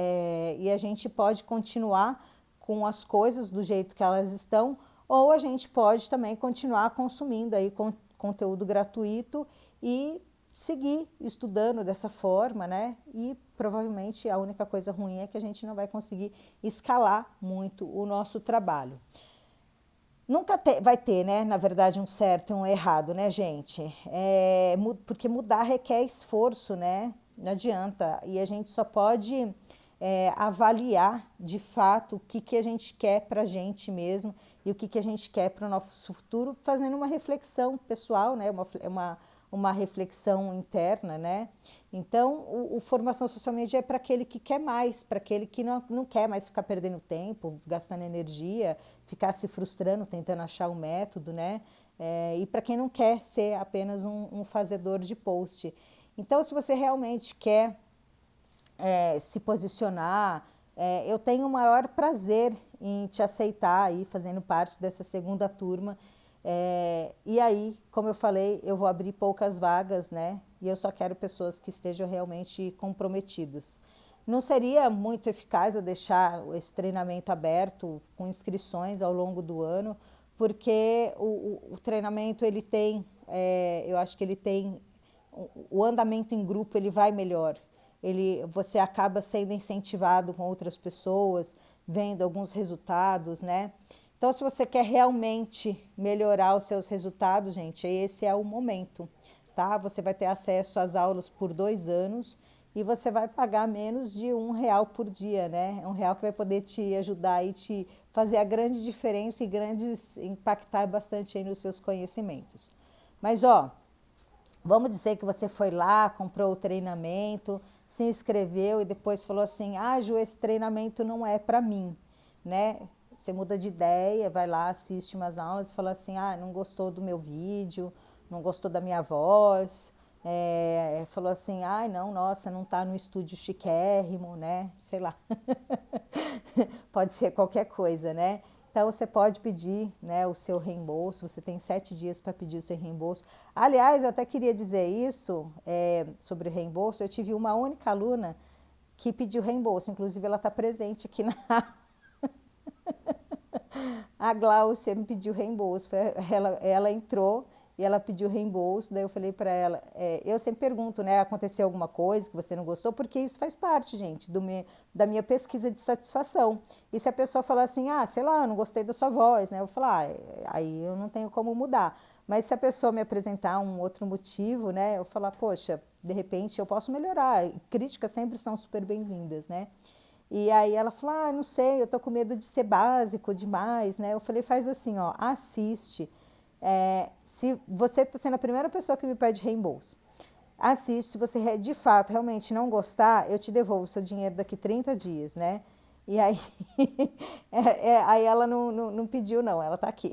[SPEAKER 2] e a gente pode continuar com as coisas do jeito que elas estão, ou a gente pode também continuar consumindo aí conteúdo gratuito e seguir estudando dessa forma, né? E provavelmente a única coisa ruim é que a gente não vai conseguir escalar muito o nosso trabalho. Nunca vai ter, né, na verdade, um certo e um errado, né, gente? Porque mudar requer esforço, né? Não adianta. E a gente só pode avaliar, de fato, o que a gente quer para a gente mesmo e o que a gente quer para o nosso futuro, fazendo uma reflexão pessoal, né? Uma reflexão interna, né? Então, o formação social media é para aquele que quer mais, para aquele que não quer mais ficar perdendo tempo, gastando energia, ficar se frustrando, tentando achar um método, né? E para quem não quer ser apenas um fazedor de post. Então, se você realmente quer se posicionar, eu tenho o maior prazer em te aceitar aí, fazendo parte dessa segunda turma. E aí, como eu falei, eu vou abrir poucas vagas, né? E eu só quero pessoas que estejam realmente comprometidas. Não seria muito eficaz eu deixar esse treinamento aberto com inscrições ao longo do ano, porque o treinamento ele tem, eu acho que ele tem, o andamento em grupo ele vai melhor. Você acaba sendo incentivado com outras pessoas, vendo alguns resultados, né? Então, se você quer realmente melhorar os seus resultados, gente, esse é o momento, tá? Você vai ter acesso às aulas por 2 anos e você vai pagar menos de R$ 1 por dia, né? R$ 1 que vai poder te ajudar e te fazer a grande diferença e impactar bastante aí nos seus conhecimentos. Mas, ó, vamos dizer que você foi lá, comprou o treinamento, se inscreveu e depois falou assim, Ju, esse treinamento não é para mim, né? Você muda de ideia, vai lá, assiste umas aulas e fala assim, não gostou do meu vídeo, não gostou da minha voz, falou assim, não, nossa, não tá no estúdio chiquérrimo, né? Sei lá. Pode ser qualquer coisa, né? Então, você pode pedir, né, o seu reembolso, você tem 7 dias para pedir o seu reembolso. Aliás, eu até queria dizer isso, sobre reembolso, eu tive uma única aluna que pediu reembolso, inclusive ela está presente aqui na... A Glaucia me pediu reembolso, ela entrou e ela pediu reembolso, daí eu falei para ela, eu sempre pergunto, né, aconteceu alguma coisa que você não gostou, porque isso faz parte, gente, da minha pesquisa de satisfação. E se a pessoa falar assim, sei lá, eu não gostei da sua voz, né, eu vou falar, aí eu não tenho como mudar. Mas se a pessoa me apresentar um outro motivo, né, eu falar, poxa, de repente eu posso melhorar. E críticas sempre são super bem-vindas, né? E aí ela falou, não sei, eu tô com medo de ser básico demais, né? Eu falei, faz assim, ó, assiste. Se você está sendo a primeira pessoa que me pede reembolso, assiste, se você de fato realmente não gostar, eu te devolvo o seu dinheiro daqui 30 dias, né? E aí, aí ela não pediu não, ela tá aqui.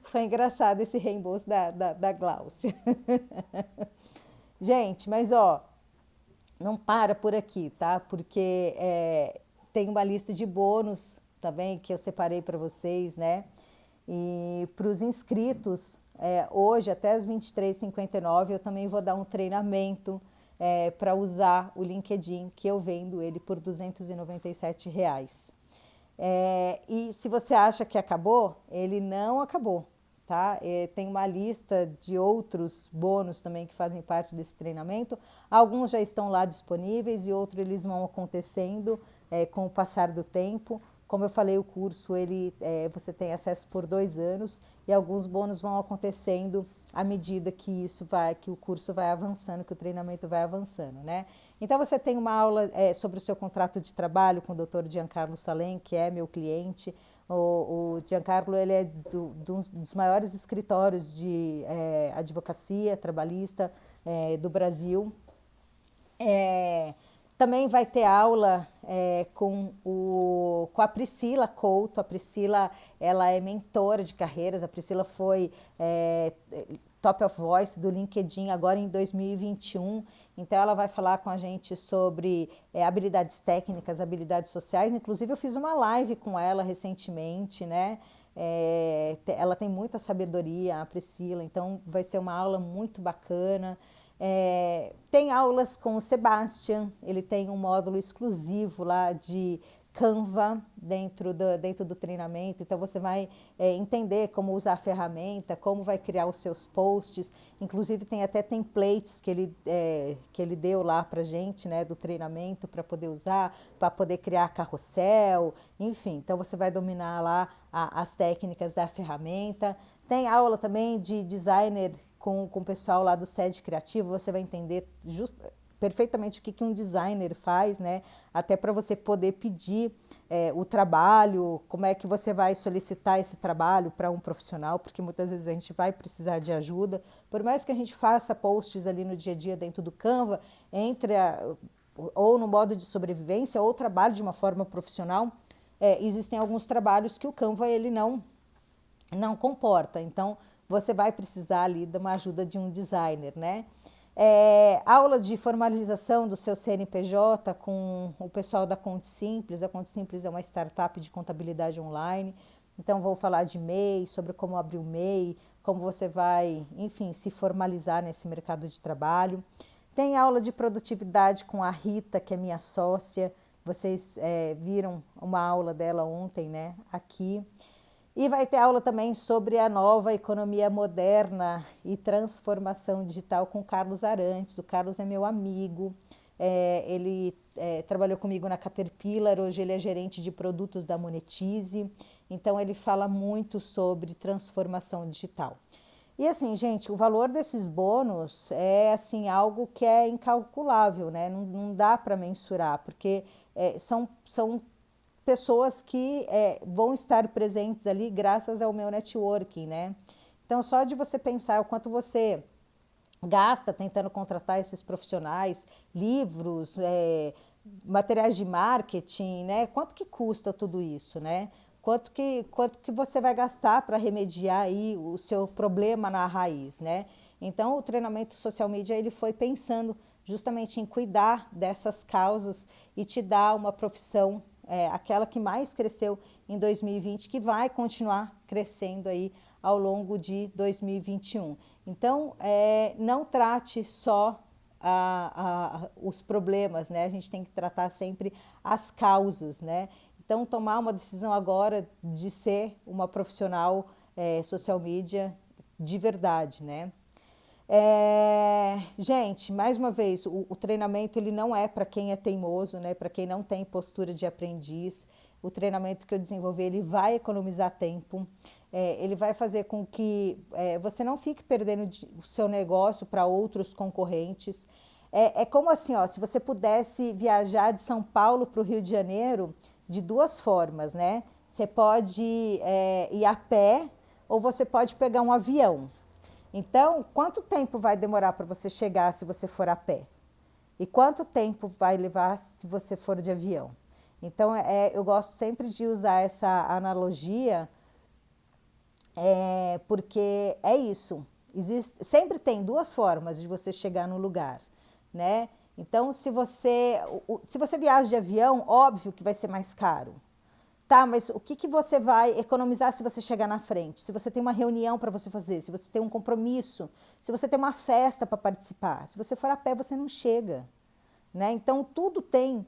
[SPEAKER 2] Foi engraçado esse reembolso da Glaucia. Gente, mas ó, não para por aqui, tá? Porque tem uma lista de bônus também que eu separei para vocês, né? E para os inscritos, hoje até as 23h59 eu também vou dar um treinamento para usar o LinkedIn, que eu vendo ele por R$ 297. E se você acha que acabou, ele não acabou, tá? Tem uma lista de outros bônus também que fazem parte desse treinamento. Alguns já estão lá disponíveis e outros eles vão acontecendo com o passar do tempo. Como eu falei, o curso você tem acesso por 2 anos e alguns bônus vão acontecendo à medida que que o curso vai avançando, que o treinamento vai avançando, né? Então, você tem uma aula sobre o seu contrato de trabalho com o Dr. Giancarlo Salem, que é meu cliente. O Giancarlo ele é dos maiores escritórios de advocacia trabalhista do Brasil. Também vai ter aula com a Priscila Couto. A Priscila ela é mentora de carreiras. A Priscila foi Top of Voice do LinkedIn agora em 2021. Então, ela vai falar com a gente sobre habilidades técnicas, habilidades sociais. Inclusive, eu fiz uma live com ela recentemente, né? Ela tem muita sabedoria, a Priscila, então vai ser uma aula muito bacana. Tem aulas com o Sebastian, ele tem um módulo exclusivo lá de Canva dentro do treinamento, então você vai entender como usar a ferramenta, como vai criar os seus posts, inclusive tem até templates que ele deu lá pra gente, né, do treinamento para poder usar, para poder criar carrossel, enfim, então você vai dominar lá as técnicas da ferramenta. Tem aula também de designer com o pessoal lá do SED Criativo, você vai entender perfeitamente o que um designer faz, né? Até para você poder pedir o trabalho, como é que você vai solicitar esse trabalho para um profissional, porque muitas vezes a gente vai precisar de ajuda. Por mais que a gente faça posts ali no dia a dia dentro do Canva, ou no modo de sobrevivência, ou trabalho de uma forma profissional, existem alguns trabalhos que o Canva ele não comporta. Então, você vai precisar ali de uma ajuda de um designer, né? Aula de formalização do seu CNPJ com o pessoal da Conte Simples. A Conte Simples é uma startup de contabilidade online. Então, vou falar de MEI, sobre como abrir o MEI, como você vai, enfim, se formalizar nesse mercado de trabalho. Tem aula de produtividade com a Rita, que é minha sócia. Vocês viram uma aula dela ontem, né, aqui. E vai ter aula também sobre a nova economia moderna e transformação digital com o Carlos Arantes. O Carlos é meu amigo, ele trabalhou comigo na Caterpillar, hoje ele é gerente de produtos da Monetize, então ele fala muito sobre transformação digital. E assim, gente, o valor desses bônus é assim algo que é incalculável, né? Não dá para mensurar, porque são pessoas que vão estar presentes ali graças ao meu networking, né? Então, só de você pensar o quanto você gasta tentando contratar esses profissionais, livros, materiais de marketing, né? Quanto que custa tudo isso, né? Quanto que você vai gastar para remediar aí o seu problema na raiz, né? Então, o treinamento social media, ele foi pensando justamente em cuidar dessas causas e te dar uma profissão aquela que mais cresceu em 2020, que vai continuar crescendo aí ao longo de 2021. Então, não trate só os problemas, né? A gente tem que tratar sempre as causas, né? Então, tomar uma decisão agora de ser uma profissional social media de verdade, né? Gente, mais uma vez, o treinamento ele não é para quem é teimoso, né? Para quem não tem postura de aprendiz. O treinamento que eu desenvolvi, ele vai economizar tempo, ele vai fazer com que você não fique perdendo o seu negócio para outros concorrentes. É como assim, ó, se você pudesse viajar de São Paulo para o Rio de Janeiro de duas formas, né? Você pode ir a pé ou você pode pegar um avião. Então, quanto tempo vai demorar para você chegar se você for a pé? E quanto tempo vai levar se você for de avião? Então, eu gosto sempre de usar essa analogia, porque é isso. Sempre tem duas formas de você chegar no lugar, né? Então, se você viaja de avião, óbvio que vai ser mais caro. Tá, mas o que você vai economizar se você chegar na frente? Se você tem uma reunião para você fazer, se você tem um compromisso, se você tem uma festa para participar. Se você for a pé, você não chega, né? Então, tudo tem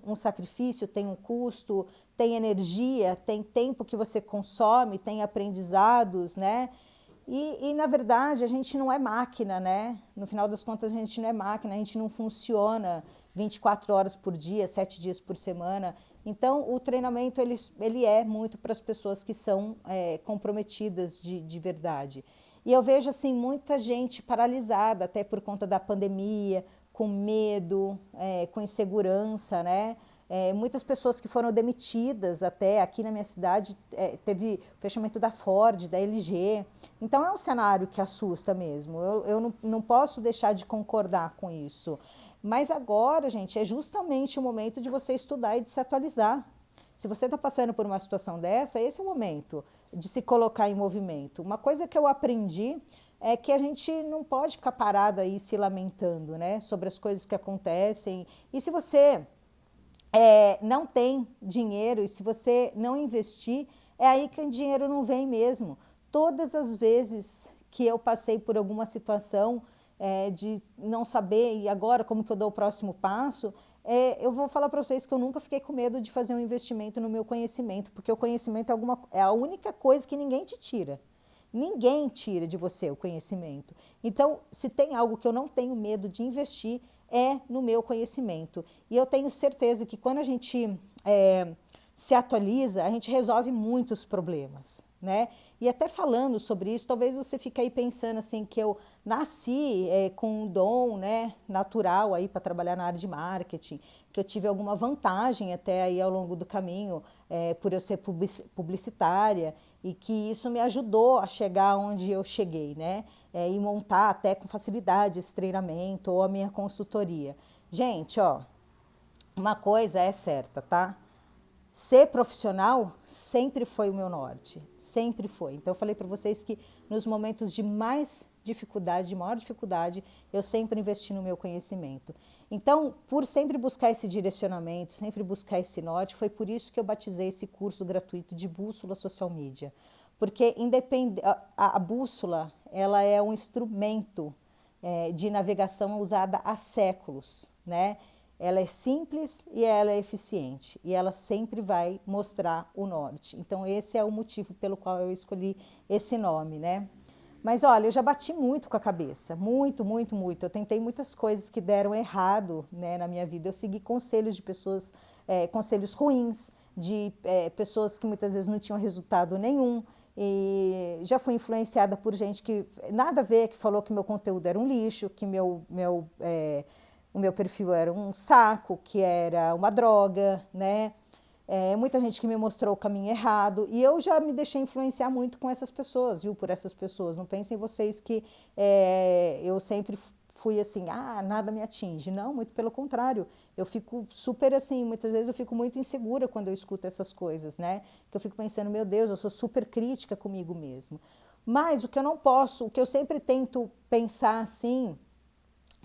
[SPEAKER 2] um sacrifício, tem um custo, tem energia, tem tempo que você consome, tem aprendizados, né? E, na verdade, a gente não é máquina, né? No final das contas, a gente não é máquina, a gente não funciona 24 horas por dia, 7 dias por semana. Então, o treinamento, ele é muito para as pessoas que são comprometidas de verdade. E eu vejo, assim, muita gente paralisada, até por conta da pandemia, com medo, com insegurança, né? Muitas pessoas que foram demitidas até aqui na minha cidade, teve o fechamento da Ford, da LG. Então, é um cenário que assusta mesmo. Eu não posso deixar de concordar com isso. Mas agora, gente, é justamente o momento de você estudar e de se atualizar. Se você está passando por uma situação dessa, esse é o momento de se colocar em movimento. Uma coisa que eu aprendi é que a gente não pode ficar parada aí se lamentando, né, sobre as coisas que acontecem. E se você não tem dinheiro e se você não investir, é aí que o dinheiro não vem mesmo. Todas as vezes que eu passei por alguma situação de não saber e agora como que eu dou o próximo passo, eu vou falar para vocês que eu nunca fiquei com medo de fazer um investimento no meu conhecimento, porque o conhecimento é a única coisa que ninguém te tira. Ninguém tira de você o conhecimento. Então, se tem algo que eu não tenho medo de investir, é no meu conhecimento. E eu tenho certeza que quando a gente se atualiza, a gente resolve muitos problemas, né? E até falando sobre isso, talvez você fique aí pensando assim que eu nasci com um dom, né, natural aí para trabalhar na área de marketing, que eu tive alguma vantagem até aí ao longo do caminho por eu ser publicitária e que isso me ajudou a chegar onde eu cheguei, né? E montar até com facilidade esse treinamento ou a minha consultoria. Gente, ó, uma coisa é certa, tá? Ser profissional sempre foi o meu norte, sempre foi. Então eu falei para vocês que nos momentos de mais dificuldade, de maior dificuldade, eu sempre investi no meu conhecimento. Então, por sempre buscar esse direcionamento, sempre buscar esse norte, foi por isso que eu batizei esse curso gratuito de Bússola Social Media. Porque a bússola, ela é um instrumento de navegação usada há séculos, né? Ela é simples e ela é eficiente e ela sempre vai mostrar o norte. Então esse é o motivo pelo qual eu escolhi esse nome, né? Mas olha, eu já bati muito com a cabeça, muito, muito, muito. Eu tentei muitas coisas que deram errado, né, na minha vida. Eu segui conselhos de pessoas, conselhos ruins, de pessoas que muitas vezes não tinham resultado nenhum. E já fui influenciada por gente que nada a ver, que falou que meu conteúdo era um lixo, que o meu perfil era um saco, que era uma droga, né? Muita gente que me mostrou o caminho errado e eu já me deixei influenciar muito com essas pessoas, viu? Por essas pessoas. Não pensem vocês que eu sempre fui assim, nada me atinge. Não, muito pelo contrário. Eu fico super assim, muitas vezes eu fico muito insegura quando eu escuto essas coisas, né? Que eu fico pensando, meu Deus, eu sou super crítica comigo mesmo. Mas o que eu não posso, o que eu sempre tento pensar assim,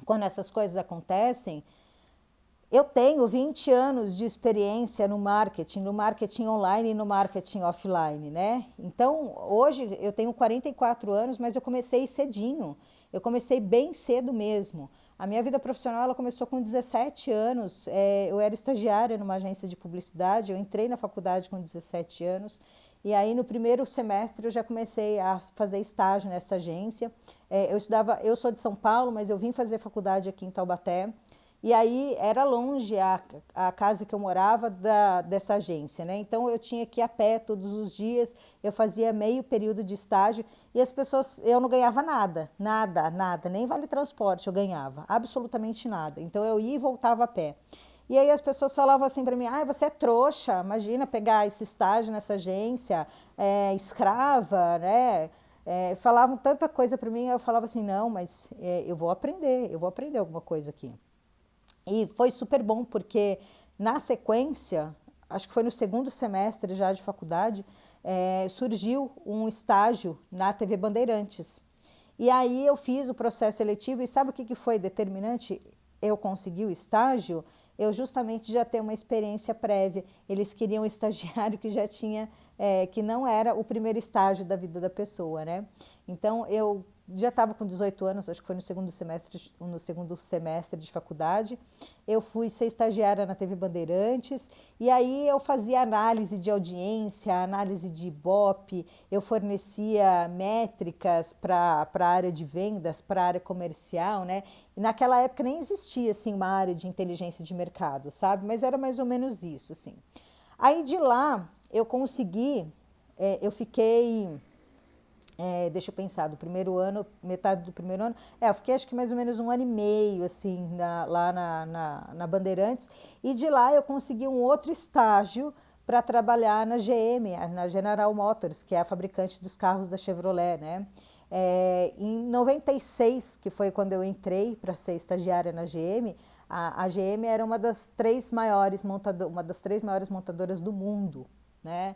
[SPEAKER 2] quando essas coisas acontecem, eu tenho 20 anos de experiência no marketing online e no marketing offline, né? Então, hoje eu tenho 44 anos, mas eu comecei cedinho. Eu comecei bem cedo mesmo. A minha vida profissional ela começou com 17 anos. Eu era estagiária numa agência de publicidade, eu entrei na faculdade com 17 anos. E aí, no primeiro semestre, eu já comecei a fazer estágio nessa agência. Eu sou de São Paulo, mas eu vim fazer faculdade aqui em Taubaté. E aí era longe a casa que eu morava dessa agência, né? Então eu tinha que ir a pé todos os dias, eu fazia meio período de estágio e as pessoas, eu não ganhava nada, nada, nada, nem vale transporte eu ganhava, absolutamente nada. Então eu ia e voltava a pé. E aí as pessoas falavam assim para mim, você é trouxa, imagina pegar esse estágio nessa agência, escrava, né? Falavam tanta coisa para mim, eu falava assim, não, mas eu vou aprender alguma coisa aqui. E foi super bom porque na sequência, acho que foi no segundo semestre já de faculdade, surgiu um estágio na TV Bandeirantes. E aí eu fiz o processo seletivo e sabe o que foi determinante? Eu consegui o estágio, eu justamente já tenho uma experiência prévia. Eles queriam um estagiário que já tinha, que não era o primeiro estágio da vida da pessoa, né? Então eu já estava com 18 anos, acho que foi no segundo semestre de faculdade. Eu fui ser estagiária na TV Bandeirantes e aí eu fazia análise de audiência, análise de Ibope, eu fornecia métricas para a área de vendas, para a área comercial, né? E naquela época nem existia assim uma área de inteligência de mercado, sabe? Mas era mais ou menos isso, assim. Aí de lá eu consegui, eu fiquei deixa eu pensar, do primeiro ano, metade do primeiro ano, eu fiquei acho que mais ou menos um ano e meio, assim, lá na Bandeirantes, e de lá eu consegui um outro estágio para trabalhar na GM, na General Motors, que é a fabricante dos carros da Chevrolet, né? Em 96, que foi quando eu entrei para ser estagiária na GM, a GM era uma das três maiores montadoras do mundo, né?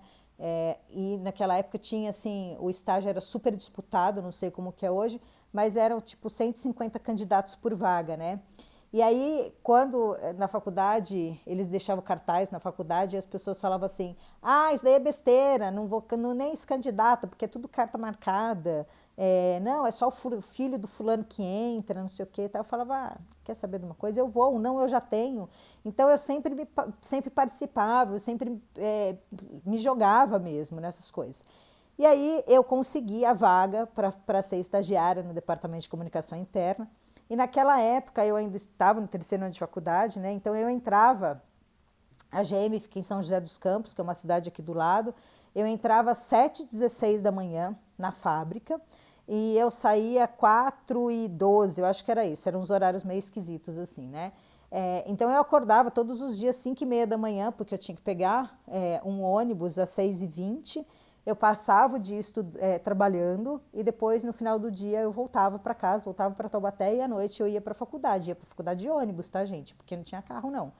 [SPEAKER 2] E naquela época tinha assim, o estágio era super disputado, não sei como que é hoje, mas eram tipo 150 candidatos por vaga, né? E aí, quando na faculdade, eles deixavam cartaz na faculdade, e as pessoas falavam assim, ah, isso daí é besteira, não vou nem se candidata, porque é tudo carta marcada, não, é só o filho do fulano que entra, não sei o quê. Então eu falava, ah, quer saber de uma coisa? Eu vou, não, eu já tenho. Então eu sempre participava, eu sempre me jogava mesmo nessas coisas. E aí eu consegui a vaga para ser estagiária no Departamento de Comunicação Interna. E naquela época eu ainda estava no terceiro ano de faculdade, né? Então eu entrava, a GM fica em São José dos Campos, que é uma cidade aqui do lado, eu entrava às 7h16 da manhã na fábrica e eu saía 4h12, eu acho que era isso, eram uns horários meio esquisitos assim, né? Então eu acordava todos os dias 5h30 da manhã, porque eu tinha que pegar um ônibus às 6h20, eu passava o dia trabalhando e depois no final do dia eu voltava para casa, voltava para Taubaté e à noite eu ia para a faculdade de ônibus, tá gente? Porque não tinha carro não.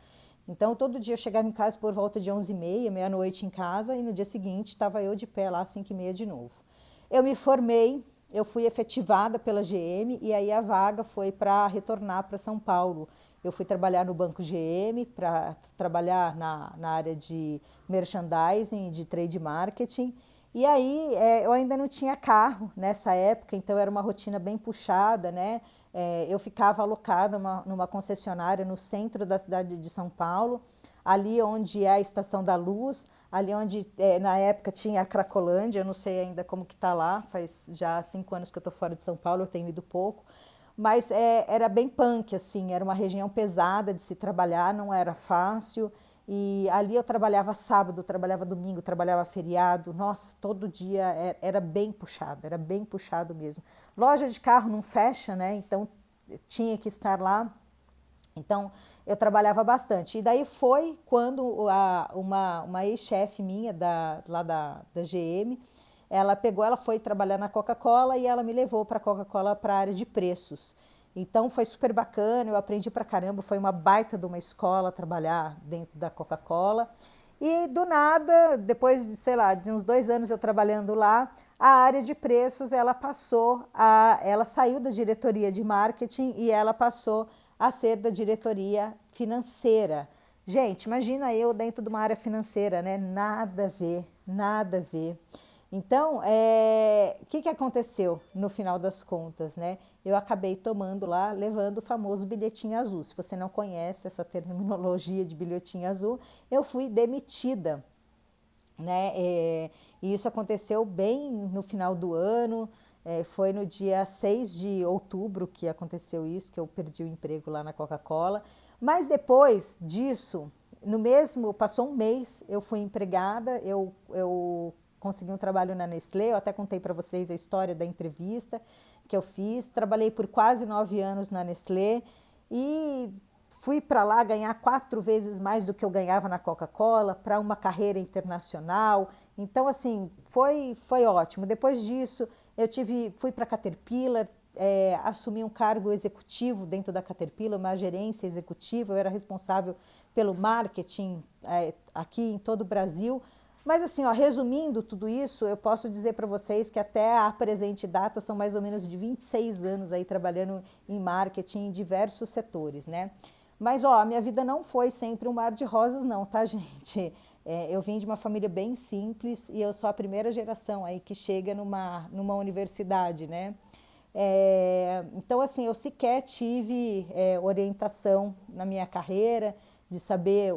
[SPEAKER 2] Então todo dia eu chegava em casa por volta de 11h30, meia-noite em casa e no dia seguinte estava eu de pé lá às 5h30 de novo. Eu me formei, eu fui efetivada pela GM e aí a vaga foi para retornar para São Paulo. Eu fui trabalhar no Banco GM, para trabalhar na área de merchandising, de trade marketing. E aí eu ainda não tinha carro nessa época, então era uma rotina bem puxada, né? Eu ficava alocada numa concessionária no centro da cidade de São Paulo, ali onde é a Estação da Luz, ali onde na época tinha a Cracolândia, eu não sei ainda como que está lá, faz já 5 anos que eu estou fora de São Paulo, eu tenho ido pouco, mas era bem punk, assim, era uma região pesada de se trabalhar, não era fácil, e ali eu trabalhava sábado, trabalhava domingo, trabalhava feriado, nossa, todo dia era bem puxado mesmo. Loja de carro não fecha, né, então tinha que estar lá, então eu trabalhava bastante. E daí foi quando uma ex-chefe minha lá da GM, ela foi trabalhar na Coca-Cola e ela me levou para a Coca-Cola para a área de preços. Então foi super bacana, eu aprendi pra caramba, foi uma baita de uma escola trabalhar dentro da Coca-Cola. E do nada, depois de, sei lá, de uns 2 anos eu trabalhando lá, a área de preços ela saiu da diretoria de marketing e ela passou a ser da diretoria financeira. Gente, imagina eu dentro de uma área financeira, né? Nada a ver, nada a ver. Então, o que aconteceu no final das contas, né? Eu acabei tomando lá, levando o famoso bilhetinho azul. Se você não conhece essa terminologia de bilhetinho azul, eu fui demitida, né? E isso aconteceu bem no final do ano, foi no dia 6 de outubro que aconteceu isso, que eu perdi o emprego lá na Coca-Cola. Mas depois disso, passou um mês, eu fui empregada, eu consegui um trabalho na Nestlé, eu até contei para vocês a história da entrevista que eu fiz, trabalhei por quase 9 anos na Nestlé e fui para lá ganhar 4 vezes mais do que eu ganhava na Coca-Cola, para uma carreira internacional. Então, assim, foi ótimo. Depois disso, fui para a Caterpillar, assumi um cargo executivo dentro da Caterpillar, uma gerência executiva, eu era responsável pelo marketing aqui em todo o Brasil. Mas assim, ó, resumindo tudo isso, eu posso dizer para vocês que até a presente data são mais ou menos de 26 anos aí trabalhando em marketing em diversos setores, né? Mas ó, a minha vida não foi sempre um mar de rosas não, tá, gente? Eu vim de uma família bem simples e eu sou a primeira geração aí que chega numa universidade, né? Então, assim, eu sequer tive orientação na minha carreira, de saber,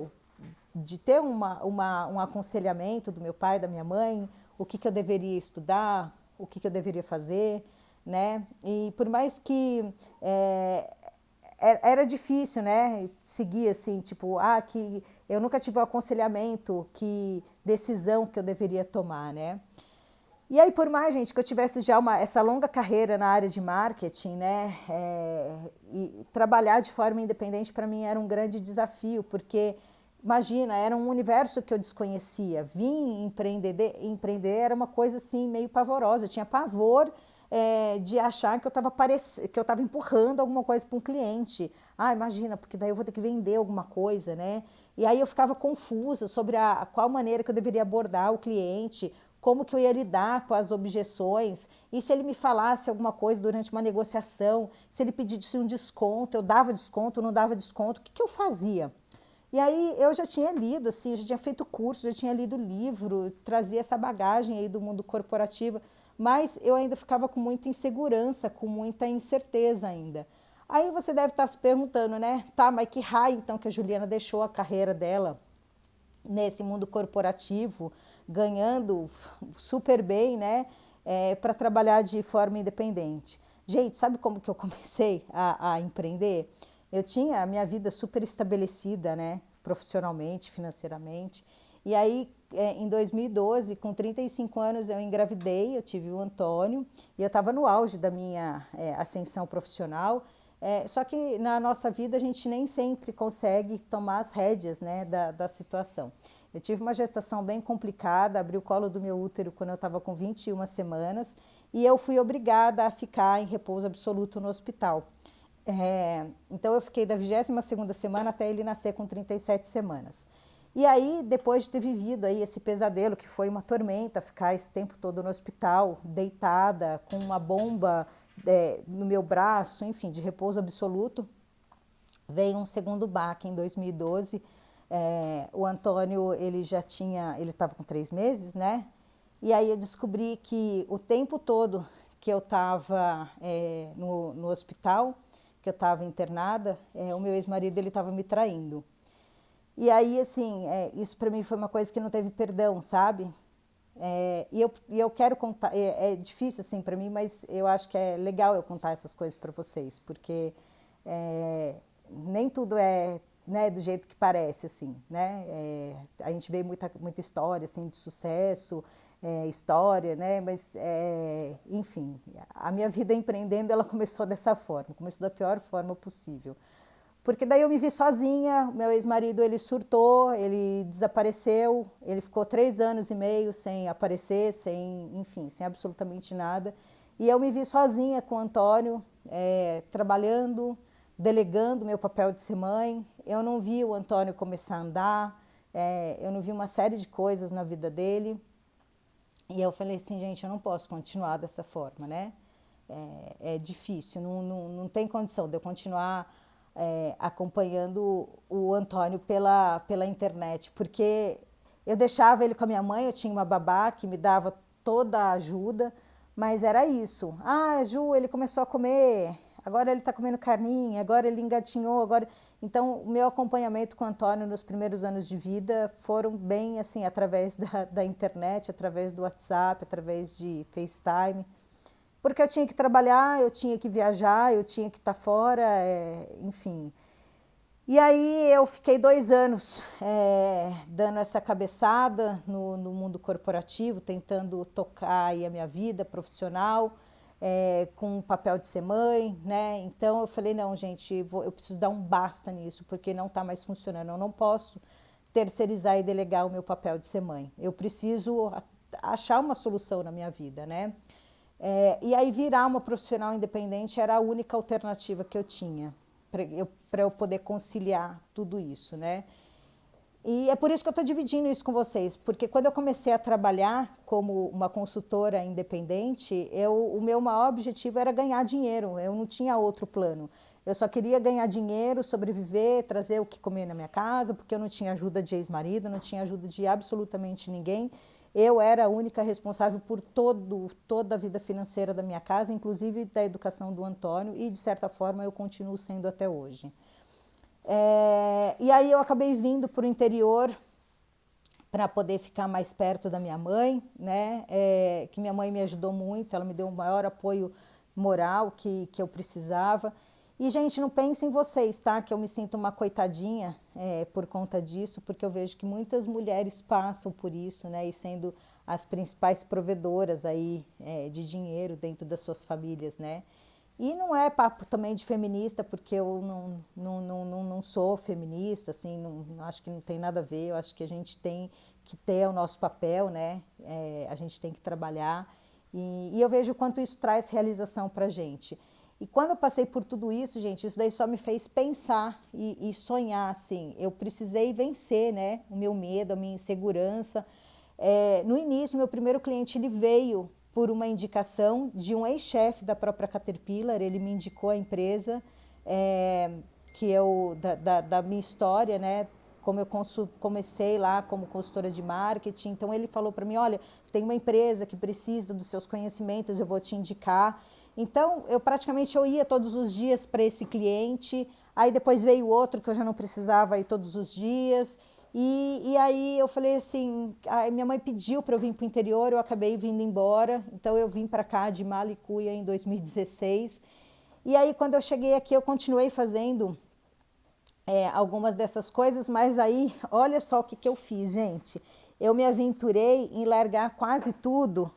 [SPEAKER 2] de ter um aconselhamento do meu pai, da minha mãe, o que eu deveria estudar, o que eu deveria fazer, né? E por mais que era difícil, né, seguir assim, tipo, que eu nunca tive o aconselhamento, que decisão que eu deveria tomar, né? E aí, por mais, gente, que eu tivesse já essa longa carreira na área de marketing, né, e trabalhar de forma independente para mim era um grande desafio, porque, imagina, era um universo que eu desconhecia. Empreender era uma coisa assim meio pavorosa, eu tinha pavor de achar que eu estava empurrando alguma coisa para um cliente. Imagina, porque daí eu vou ter que vender alguma coisa, né? E aí eu ficava confusa sobre qual maneira que eu deveria abordar o cliente, como que eu ia lidar com as objeções, e se ele me falasse alguma coisa durante uma negociação, se ele pedisse um desconto, eu dava desconto, não dava desconto, o que eu fazia? E aí eu já tinha lido, assim, já tinha feito curso, já tinha lido livro, trazia essa bagagem aí do mundo corporativo, mas eu ainda ficava com muita insegurança, com muita incerteza ainda. Aí você deve estar se perguntando, né? Tá, mas que raio então que a Juliana deixou a carreira dela nesse mundo corporativo, ganhando super bem, né? Para trabalhar de forma independente. Gente, sabe como que eu comecei a empreender? Eu tinha a minha vida super estabelecida, né? Profissionalmente, financeiramente. E aí, em 2012, com 35 anos, eu engravidei, eu tive o Antônio, e eu estava no auge da minha ascensão profissional. Só que na nossa vida a gente nem sempre consegue tomar as rédeas, né, da situação. Eu tive uma gestação bem complicada, abri o colo do meu útero quando eu estava com 21 semanas e eu fui obrigada a ficar em repouso absoluto no hospital. Então eu fiquei da 22ª semana até ele nascer com 37 semanas. E aí, depois de ter vivido aí esse pesadelo, que foi uma tormenta, ficar esse tempo todo no hospital, deitada, com uma bomba no meu braço, enfim, de repouso absoluto, veio um segundo baque em 2012. O Antônio, ele estava com 3 meses, né? E aí eu descobri que o tempo todo que eu estava no hospital, que eu estava internada, o meu ex-marido, ele estava me traindo. E aí, assim, isso para mim foi uma coisa que não teve perdão, sabe? E eu quero contar, é difícil assim para mim, mas eu acho que é legal eu contar essas coisas para vocês, porque nem tudo é, né, do jeito que parece, assim, né? A gente vê muita história, assim, de sucesso, história, né? Mas, enfim, a minha vida empreendendo, ela começou dessa forma, começou da pior forma possível. Porque daí eu me vi sozinha, meu ex-marido ele surtou, ele desapareceu, ele ficou 3 anos e meio sem aparecer, enfim, sem absolutamente nada. E eu me vi sozinha com o Antônio, trabalhando, delegando meu papel de ser mãe. Eu não vi o Antônio começar a andar, eu não vi uma série de coisas na vida dele. E eu falei assim, gente, eu não posso continuar dessa forma, né? É difícil, não tem condição de eu continuar acompanhando o Antônio pela internet, porque eu deixava ele com a minha mãe, eu tinha uma babá que me dava toda a ajuda, mas era isso. Ah, Ju, ele começou a comer, agora ele está comendo carninha, agora ele engatinhou, agora... Então, o meu acompanhamento com o Antônio nos primeiros anos de vida foram bem, assim, através da internet, através do WhatsApp, através de FaceTime, porque eu tinha que trabalhar, eu tinha que viajar, eu tinha que estar fora, enfim. E aí eu fiquei 2 anos dando essa cabeçada no mundo corporativo, tentando tocar aí a minha vida profissional, com o papel de ser mãe, né? Então eu falei, não, gente, eu preciso dar um basta nisso, porque não está mais funcionando. Eu não posso terceirizar e delegar o meu papel de ser mãe. Eu preciso achar uma solução na minha vida, né? E aí virar uma profissional independente era a única alternativa que eu tinha para eu poder conciliar tudo isso, né? E é por isso que eu estou dividindo isso com vocês, porque quando eu comecei a trabalhar como uma consultora independente, o meu maior objetivo era ganhar dinheiro, eu não tinha outro plano. Eu só queria ganhar dinheiro, sobreviver, trazer o que comer na minha casa, porque eu não tinha ajuda de ex-marido, não tinha ajuda de absolutamente ninguém. Eu era a única responsável por toda a vida financeira da minha casa, inclusive da educação do Antônio, e de certa forma eu continuo sendo até hoje. E aí eu acabei vindo para o interior para poder ficar mais perto da minha mãe, né? Que minha mãe me ajudou muito, ela me deu o maior apoio moral que eu precisava. E, gente, não pense em vocês, tá? Que eu me sinto uma coitadinha por conta disso, porque eu vejo que muitas mulheres passam por isso, né? E sendo as principais provedoras aí de dinheiro dentro das suas famílias, né? E não é papo também de feminista, porque eu não sou feminista, assim, acho que não tem nada a ver, eu acho que a gente tem que ter o nosso papel, né? A gente tem que trabalhar, e eu vejo o quanto isso traz realização pra gente. E quando eu passei por tudo isso, gente, isso daí só me fez pensar e sonhar, assim, eu precisei vencer, né? O meu medo, a minha insegurança, No início, meu primeiro cliente, ele veio por uma indicação de um ex-chefe da própria Caterpillar, ele me indicou a empresa, da minha história, né? Como eu comecei lá como consultora de marketing, então ele falou para mim, olha, tem uma empresa que precisa dos seus conhecimentos, eu vou te indicar. Então, eu ia todos os dias para esse cliente, aí depois veio outro que eu já não precisava ir todos os dias, e aí eu falei assim, minha mãe pediu para eu vir para o interior, eu acabei vindo embora, então eu vim para cá de Malicuia em 2016, e aí quando eu cheguei aqui eu continuei fazendo algumas dessas coisas, mas aí, olha só o que eu fiz, gente. Eu me aventurei em largar quase tudo.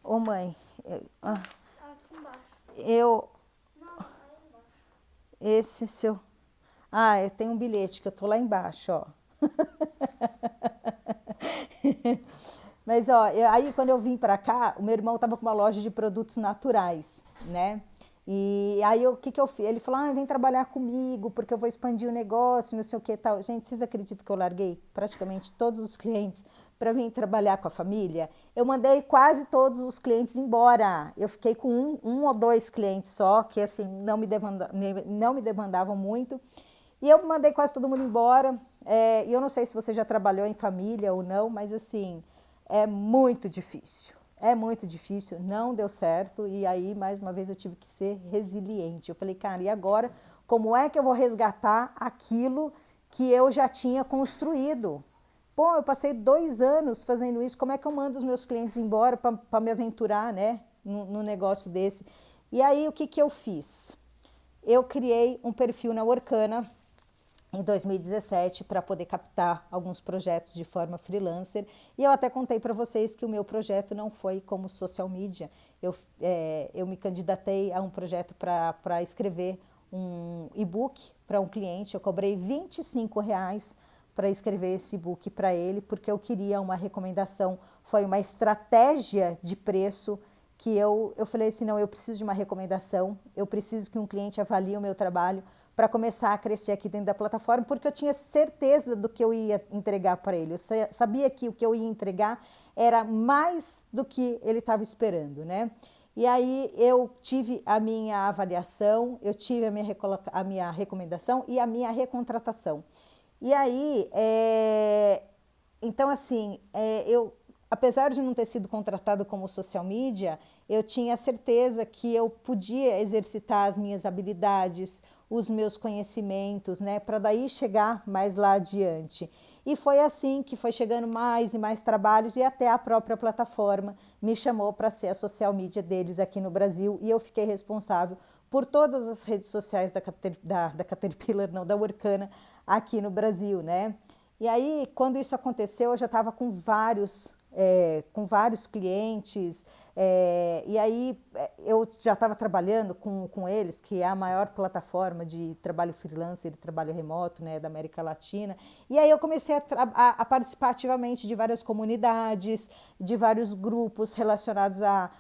[SPEAKER 2] Ô mãe,
[SPEAKER 1] Aqui embaixo.
[SPEAKER 2] eu...
[SPEAKER 1] Não, aí embaixo.
[SPEAKER 2] Esse seu... eu tenho um bilhete que eu tô lá embaixo, ó. Mas, ó, aí quando eu vim pra cá, o meu irmão tava com uma loja de produtos naturais, né? E aí, o que eu fiz? Ele falou, vem trabalhar comigo, porque eu vou expandir o negócio, não sei o que e tal. Gente, vocês acreditam que eu larguei praticamente todos os clientes para vir trabalhar com a família? Eu mandei quase todos os clientes embora. Eu fiquei com um ou dois clientes só, que assim, não me demandavam muito. E eu mandei quase todo mundo embora. E eu não sei se você já trabalhou em família ou não, mas assim, é muito difícil. É muito difícil, não deu certo, e aí, mais uma vez, eu tive que ser resiliente. Eu falei, cara, e agora, como é que eu vou resgatar aquilo que eu já tinha construído? Pô, eu passei 2 anos fazendo isso, como é que eu mando os meus clientes embora para me aventurar, né, no negócio desse? E aí, o que eu fiz? Eu criei um perfil na Workana, em 2017 para poder captar alguns projetos de forma freelancer, e eu até contei para vocês que o meu projeto não foi como social media. Eu me candidatei a um projeto para escrever um e-book para um cliente, eu cobrei R$ 25 para escrever esse e-book para ele, porque eu queria uma recomendação, foi uma estratégia de preço que eu falei assim, não, eu preciso de uma recomendação, eu preciso que um cliente avalie o meu trabalho para começar a crescer aqui dentro da plataforma, porque eu tinha certeza do que eu ia entregar para ele. Eu sabia que o que eu ia entregar era mais do que ele estava esperando, né? E aí eu tive a minha avaliação, eu tive a minha recomendação e a minha recontratação. E aí, então assim, apesar de não ter sido contratado como social media, eu tinha certeza que eu podia exercitar as minhas habilidades, os meus conhecimentos, né, para daí chegar mais lá adiante. E foi assim que foi chegando mais e mais trabalhos, e até a própria plataforma me chamou para ser a social media deles aqui no Brasil, e eu fiquei responsável por todas as redes sociais da Caterpillar, não, da Workana, aqui no Brasil, né? E aí, quando isso aconteceu, eu já estava com vários clientes, e aí eu já estava trabalhando com eles, que é a maior plataforma de trabalho freelancer e trabalho remoto, né, da América Latina. E aí eu comecei a participar ativamente de várias comunidades, de vários grupos relacionados a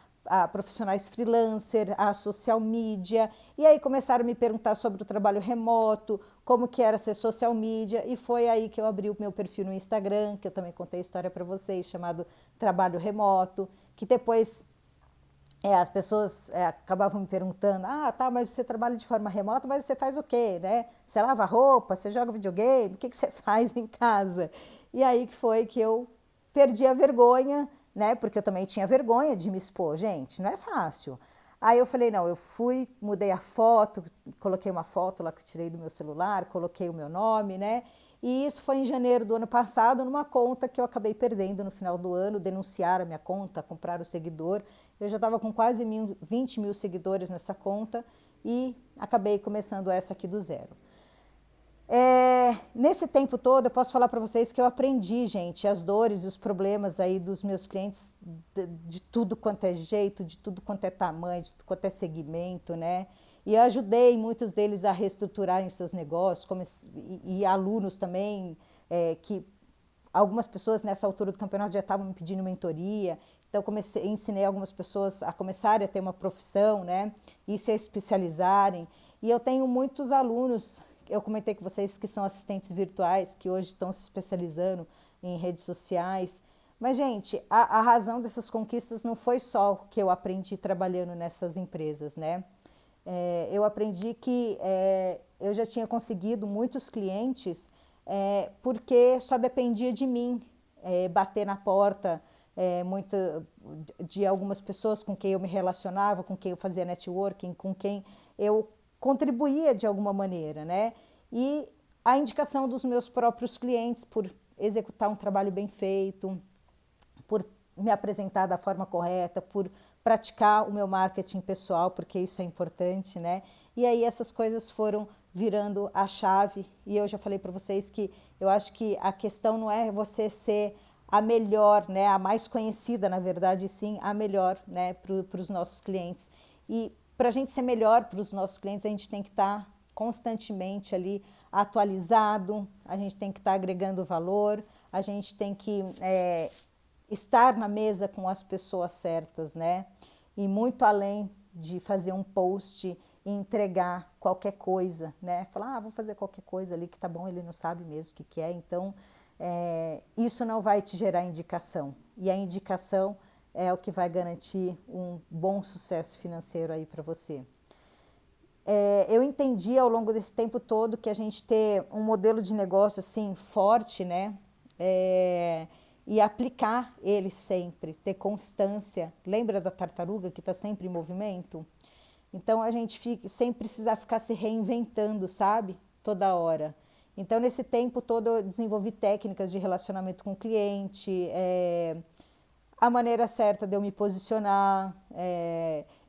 [SPEAKER 2] profissionais freelancer, a social media, e aí começaram a me perguntar sobre o trabalho remoto, como que era ser social media, e foi aí que eu abri o meu perfil no Instagram, que eu também contei a história para vocês, chamado Trabalho Remoto, que depois as pessoas acabavam me perguntando, tá, mas você trabalha de forma remota, mas você faz o quê, né? Você lava roupa, você joga videogame, o que você faz em casa? E aí que foi que eu perdi a vergonha, né? Porque eu também tinha vergonha de me expor, gente, não é fácil. Aí eu falei, não, eu fui, mudei a foto, coloquei uma foto lá que eu tirei do meu celular, coloquei o meu nome, né? E isso foi em janeiro do ano passado, numa conta que eu acabei perdendo no final do ano, denunciaram a minha conta, compraram o seguidor. Eu já estava com quase 20 mil seguidores nessa conta e acabei começando essa aqui do zero. Nesse tempo todo, eu posso falar para vocês que eu aprendi, gente, as dores e os problemas aí dos meus clientes de tudo quanto é jeito, de tudo quanto é tamanho, de tudo quanto é segmento, né? E eu ajudei muitos deles a reestruturarem seus negócios, e alunos também, que algumas pessoas nessa altura do campeonato já estavam me pedindo mentoria, então ensinei algumas pessoas a começarem a ter uma profissão, né, e se especializarem. E eu tenho muitos alunos, eu comentei com vocês que são assistentes virtuais, que hoje estão se especializando em redes sociais, Mas, gente, a razão dessas conquistas não foi só o que eu aprendi trabalhando nessas empresas, né? Eu aprendi que eu já tinha conseguido muitos clientes porque só dependia de mim bater na porta de algumas pessoas com quem eu me relacionava, com quem eu fazia networking, com quem eu contribuía de alguma maneira, né? E a indicação dos meus próprios clientes por executar um trabalho bem feito, por me apresentar da forma correta, por praticar o meu marketing pessoal, porque isso é importante, né? E aí essas coisas foram virando a chave, e eu já falei para vocês que eu acho que a questão não é você ser a melhor, né, a mais conhecida, na verdade, sim, a melhor, né, para os nossos clientes. E para a gente ser melhor para os nossos clientes, a gente tem que estar constantemente ali atualizado, a gente tem que estar agregando valor, a gente tem que estar na mesa com as pessoas certas, né? E muito além de fazer um post e entregar qualquer coisa, né? Falar, vou fazer qualquer coisa ali que tá bom, ele não sabe mesmo o que que é. Então, isso não vai te gerar indicação. E a indicação é o que vai garantir um bom sucesso financeiro aí para você. Eu entendi ao longo desse tempo todo que a gente ter um modelo de negócio assim forte, né? E aplicar ele sempre, ter constância. Lembra da tartaruga que está sempre em movimento? Então a gente sem precisar ficar se reinventando, sabe? Toda hora. Então nesse tempo todo eu desenvolvi técnicas de relacionamento com o cliente, a maneira certa de eu me posicionar,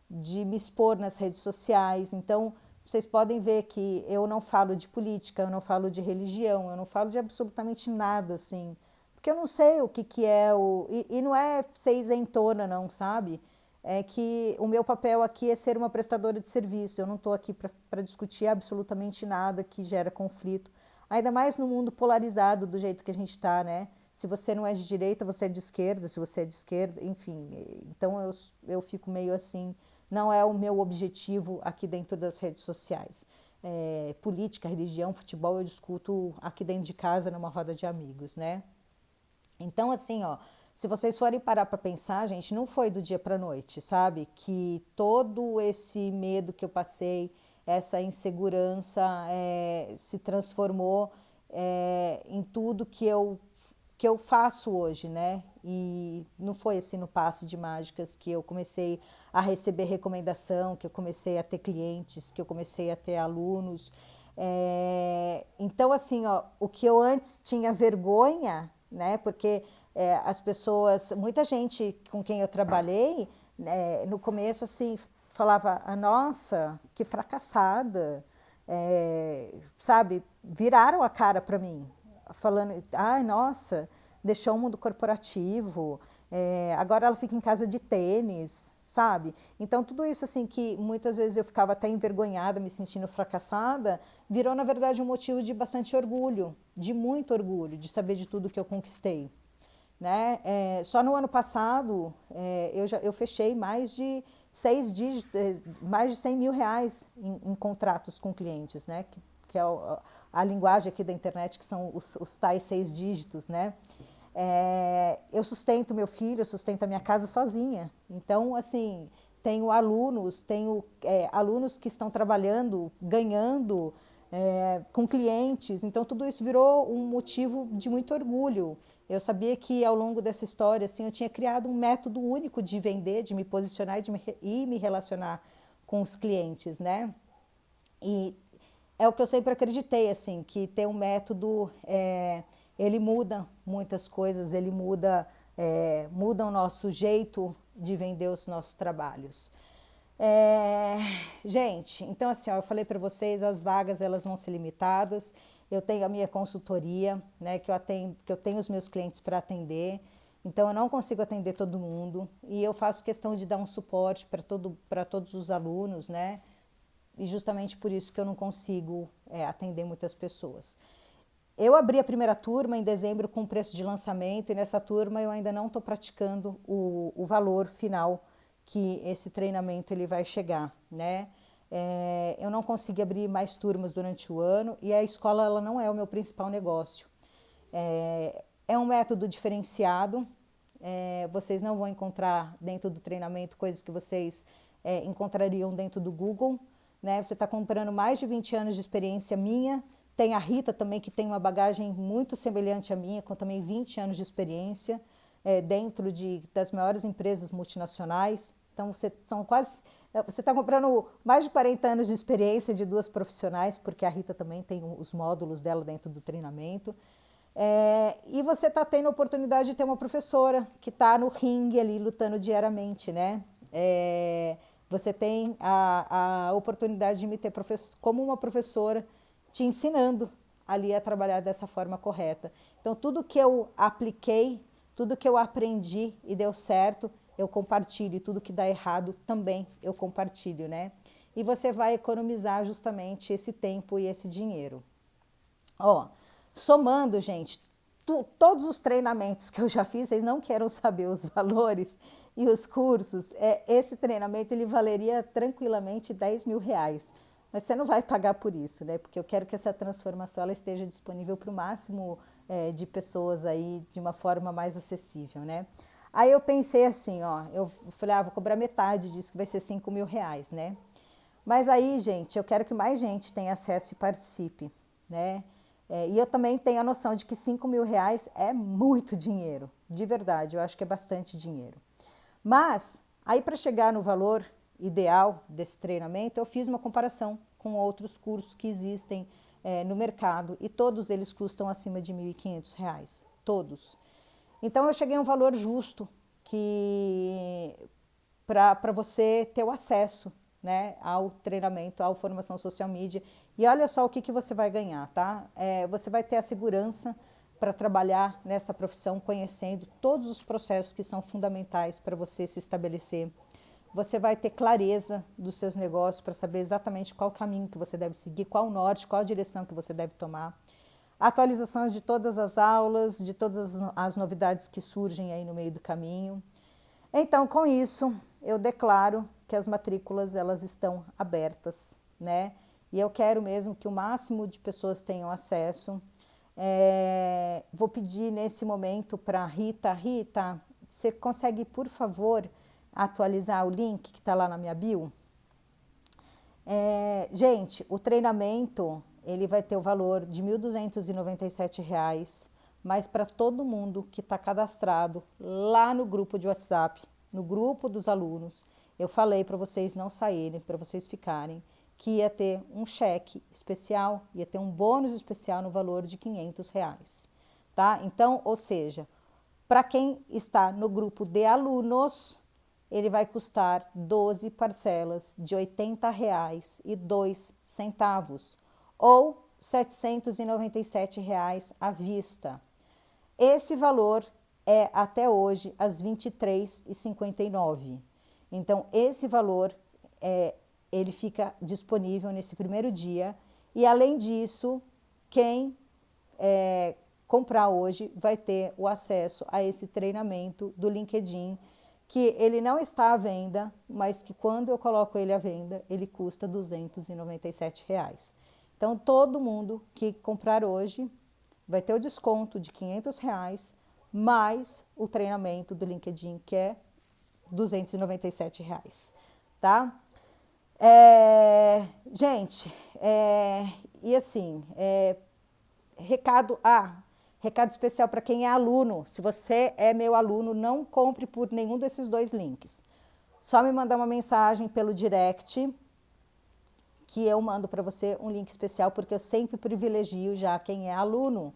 [SPEAKER 2] de me expor nas redes sociais. Então, vocês podem ver que eu não falo de política, eu não falo de religião, eu não falo de absolutamente nada, assim. Porque eu não sei o que, que é o. E não é ser isentona, não, sabe? É que o meu papel aqui é ser uma prestadora de serviço. Eu não estou aqui para discutir absolutamente nada que gera conflito. Ainda mais no mundo polarizado do jeito que a gente está, né? Se você não é de direita, você é de esquerda. Se você é de esquerda, enfim. Então eu fico meio assim. Não é o meu objetivo aqui dentro das redes sociais. Política, religião, futebol, eu discuto aqui dentro de casa numa roda de amigos, né? Então, assim, ó, se vocês forem parar para pensar, gente, não foi do dia para noite, sabe? Que todo esse medo que eu passei, essa insegurança se transformou em tudo que eu faço hoje, né? E não foi assim no passe de mágicas que eu comecei a receber recomendação, que eu comecei a ter clientes, que eu comecei a ter alunos. Então, assim, ó, o que eu antes tinha vergonha, né? Porque as pessoas, muita gente com quem eu trabalhei, né, no começo, assim, falava, nossa, que fracassada, sabe? Viraram a cara para mim, falando, ai, nossa, deixou o mundo corporativo, agora ela fica em casa de tênis, sabe? Então, tudo isso, assim, que muitas vezes eu ficava até envergonhada, me sentindo fracassada, virou, na verdade, um motivo de bastante orgulho, de muito orgulho, de saber de tudo que eu conquistei, né? Só no ano passado, eu fechei mais de 6 dígitos, mais de 100 mil reais em contratos com clientes, né? Que é a linguagem aqui da internet, que são os tais 6 dígitos, né? Eu sustento meu filho, eu sustento a minha casa sozinha. Então, assim, tenho alunos que estão trabalhando, ganhando, com clientes. Então, tudo isso virou um motivo de muito orgulho. Eu sabia que ao longo dessa história, assim, eu tinha criado um método único de vender, de me posicionar e me relacionar com os clientes, né? E é o que eu sempre acreditei, assim, que ter um método, ele muda muitas coisas, ele muda o nosso jeito de vender os nossos trabalhos. Gente, então assim, ó, eu falei para vocês, as vagas elas vão ser limitadas. Eu tenho a minha consultoria, né, que eu tenho os meus clientes para atender. Então eu não consigo atender todo mundo e eu faço questão de dar um suporte para todos os alunos, né? E justamente por isso que eu não consigo atender muitas pessoas. Eu abri a primeira turma em dezembro com preço de lançamento e nessa turma eu ainda não estou praticando o valor final que esse treinamento ele vai chegar, né? Eu não consegui abrir mais turmas durante o ano e a escola ela não é o meu principal negócio. É um método diferenciado, vocês não vão encontrar dentro do treinamento coisas que vocês encontrariam dentro do Google, né? Você está comprando mais de 20 anos de experiência minha. Tem a Rita também, que tem uma bagagem muito semelhante à minha, com também 20 anos de experiência dentro das maiores empresas multinacionais. Então, você está comprando mais de 40 anos de experiência de duas profissionais, porque a Rita também tem os módulos dela dentro do treinamento. E você está tendo a oportunidade de ter uma professora que está no ringue ali lutando diariamente, né? Você tem a oportunidade de me ter como uma professora te ensinando ali a trabalhar dessa forma correta. Então, tudo que eu apliquei, tudo que eu aprendi e deu certo, eu compartilho. E tudo que dá errado também eu compartilho, né? E você vai economizar justamente esse tempo e esse dinheiro. Somando, gente, todos os treinamentos que eu já fiz, vocês não querem saber os valores e os cursos, esse treinamento ele valeria tranquilamente R$10.000. Mas você não vai pagar por isso, né? Porque eu quero que essa transformação ela esteja disponível para o máximo de pessoas aí de uma forma mais acessível, né? Aí eu pensei assim, eu falei, vou cobrar metade disso, que vai ser R$5.000, né? Mas aí, gente, eu quero que mais gente tenha acesso e participe, né? E eu também tenho a noção de que R$5.000 é muito dinheiro, de verdade, eu acho que é bastante dinheiro. Mas, aí para chegar no valor ideal desse treinamento, eu fiz uma comparação com outros cursos que existem no mercado e todos eles custam acima de R$1.500, todos. Então, eu cheguei a um valor justo para você ter o acesso, né, ao treinamento, à formação social media. E olha só o que você vai ganhar, tá? Você vai ter a segurança para trabalhar nessa profissão, conhecendo todos os processos que são fundamentais para você se estabelecer. Você vai ter clareza dos seus negócios para saber exatamente qual caminho que você deve seguir, qual o norte, qual a direção que você deve tomar. Atualizações de todas as aulas, de todas as novidades que surgem aí no meio do caminho. Então, com isso, eu declaro que as matrículas elas estão abertas, né? E eu quero mesmo que o máximo de pessoas tenham acesso. Vou pedir nesse momento para a Rita. Rita, você consegue, por favor, atualizar o link que está lá na minha bio? Gente, o treinamento ele vai ter o valor de R$1.297, mas para todo mundo que está cadastrado lá no grupo de WhatsApp, no grupo dos alunos, eu falei para vocês não saírem, para vocês ficarem, que ia ter um cheque especial, ia ter um bônus especial no valor de R$500, tá? Então, ou seja, para quem está no grupo de alunos, ele vai custar 12 parcelas de R$80,02, ou R$797 à vista. Esse valor é até hoje às 23h59. Então, esse valor ele fica disponível nesse primeiro dia. E, além disso, quem comprar hoje vai ter o acesso a esse treinamento do LinkedIn, que ele não está à venda, mas que quando eu coloco ele à venda, ele custa R$297. Então, todo mundo que comprar hoje vai ter o desconto de R$500, mais o treinamento do LinkedIn, que é R$297, tá? Gente, e assim, recado especial para quem é aluno. Se você é meu aluno, não compre por nenhum desses dois links. Só me mandar uma mensagem pelo direct, que eu mando para você um link especial, porque eu sempre privilegio já quem é aluno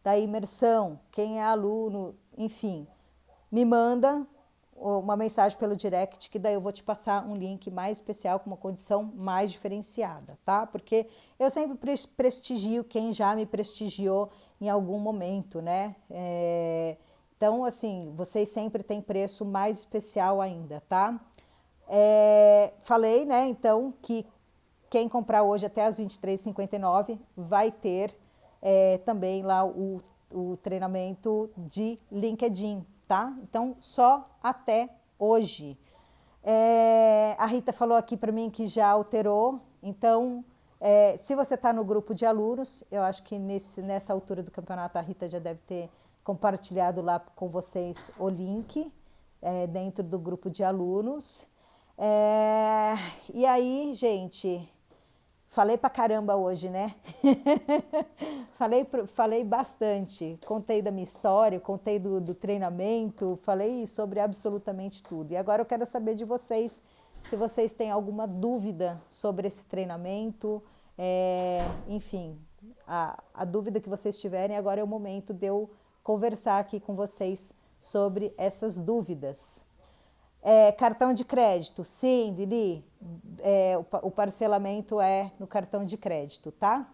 [SPEAKER 2] da imersão, quem é aluno, enfim, me manda uma mensagem pelo direct, que daí eu vou te passar um link mais especial, com uma condição mais diferenciada, tá? Porque eu sempre prestigio quem já me prestigiou em algum momento, né? Então, assim, vocês sempre têm preço mais especial ainda, tá? Falei, né, então, que quem comprar hoje até as 23h59 vai ter também lá o treinamento de LinkedIn, tá? Então, só até hoje. A Rita falou aqui para mim que já alterou. Então, se você está no grupo de alunos, eu acho que nessa altura do campeonato a Rita já deve ter compartilhado lá com vocês o link dentro do grupo de alunos. E aí, gente, falei pra caramba hoje, né? Falei bastante, contei da minha história, contei do treinamento, falei sobre absolutamente tudo. E agora eu quero saber de vocês, se vocês têm alguma dúvida sobre esse treinamento, enfim, a dúvida que vocês tiverem, agora é o momento de eu conversar aqui com vocês sobre essas dúvidas. Cartão de crédito, sim, Lili, o parcelamento é no cartão de crédito, tá?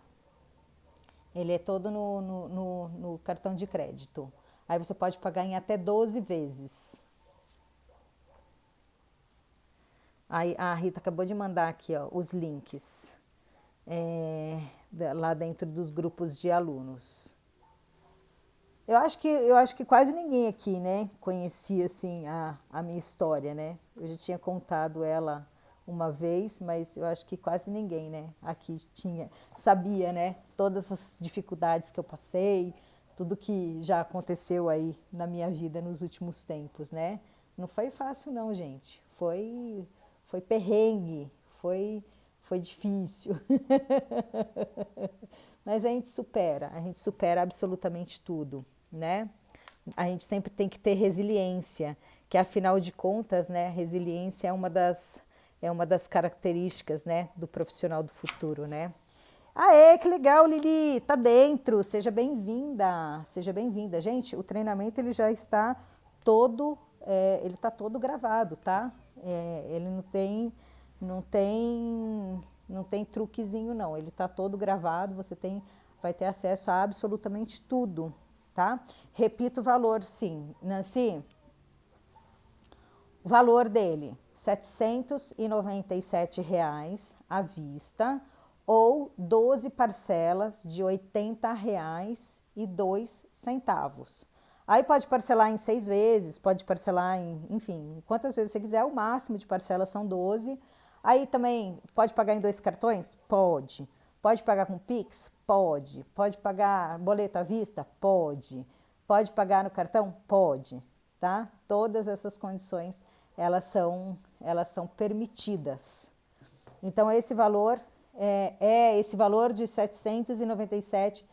[SPEAKER 2] Ele é todo no cartão de crédito. Aí você pode pagar em até 12 vezes. Aí a Rita acabou de mandar aqui, ó, os links lá dentro dos grupos de alunos. Eu acho que quase ninguém aqui, né, conhecia assim a minha história, né? Eu já tinha contado ela uma vez, mas eu acho que quase ninguém, né, aqui sabia, né, todas as dificuldades que eu passei, tudo que já aconteceu aí na minha vida nos últimos tempos, né? Não foi fácil não, gente. Foi perrengue, foi difícil. Mas a gente supera absolutamente tudo, né? A gente sempre tem que ter resiliência, que afinal de contas, né, resiliência é uma das características, né, do profissional do futuro, né? Aê, que legal, Lili, tá dentro, seja bem-vinda, seja bem-vinda. Gente, o treinamento ele já está todo, ele tá todo gravado, tá? Ele não tem truquezinho não, ele tá todo gravado, vai ter acesso a absolutamente tudo, tá? Repito o valor, sim, Nancy, o valor dele, R$ 797 à vista ou 12 parcelas de R$ 80,02. Aí pode parcelar em 6 vezes, pode parcelar enfim, quantas vezes você quiser, o máximo de parcelas são 12. Aí também pode pagar em 2 cartões? Pode. Pode pagar com Pix? Pode. Pode pagar boleto à vista? Pode. Pode pagar no cartão? Pode, tá? Todas essas condições, elas são permitidas. Então, esse valor esse valor de 797.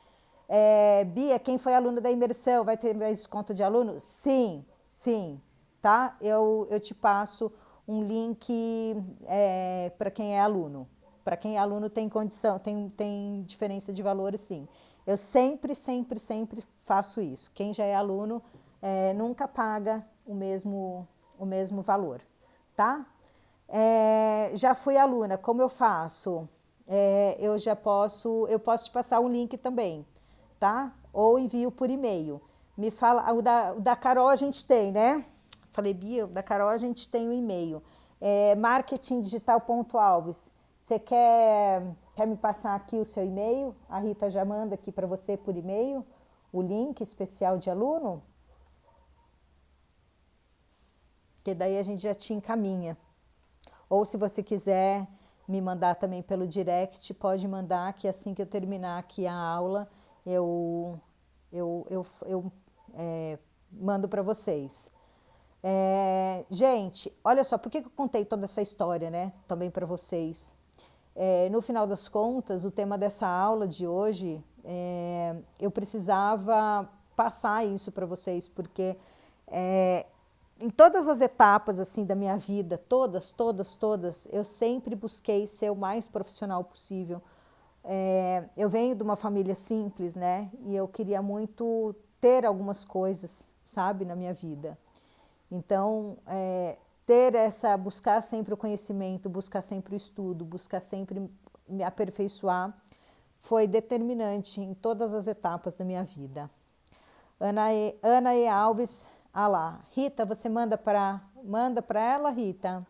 [SPEAKER 2] Bia, quem foi aluno da imersão vai ter mais desconto de aluno? Sim, sim, tá? Eu te passo um link para quem é aluno. Para quem é aluno tem condição, tem diferença de valores, sim. Eu sempre faço isso. Quem já é aluno nunca paga o mesmo valor, tá? Já fui aluna, como eu faço? Eu posso te passar um link também, tá? Ou envio por e-mail. Me fala, o da Carol a gente tem, né? Falei, Bia, o da Carol a gente tem o e-mail. Marketingdigital.alves. Você quer me passar aqui o seu e-mail? A Rita já manda aqui para você por e-mail o link especial de aluno. Que daí a gente já te encaminha. Ou se você quiser me mandar também pelo direct, pode mandar que assim que eu terminar aqui a aula, eu mando para vocês. Gente, olha só, por que eu contei toda essa história, né? Também para vocês. No final das contas, o tema dessa aula de hoje, eu precisava passar isso para vocês, porque em todas as etapas assim da minha vida, todas, eu sempre busquei ser o mais profissional possível. Eu venho de uma família simples, né? E eu queria muito ter algumas coisas, sabe, na minha vida. Então, buscar sempre o conhecimento, buscar sempre o estudo, buscar sempre me aperfeiçoar, foi determinante em todas as etapas da minha vida. Ana E. Alves, lá. Rita, você manda para ela, Rita,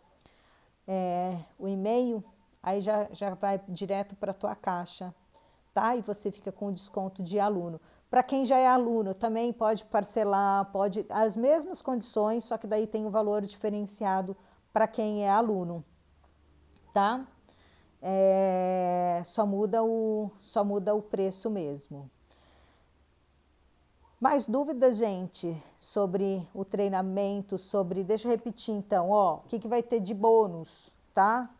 [SPEAKER 2] o e-mail, aí já vai direto para a tua caixa, tá? E você fica com o desconto de aluno. Para quem já é aluno, também pode parcelar, pode as mesmas condições, só que daí tem um valor diferenciado para quem é aluno, tá? Só muda o preço mesmo. Mais dúvidas, gente, sobre o treinamento, deixa eu repetir então, ó, o que vai ter de bônus, tá?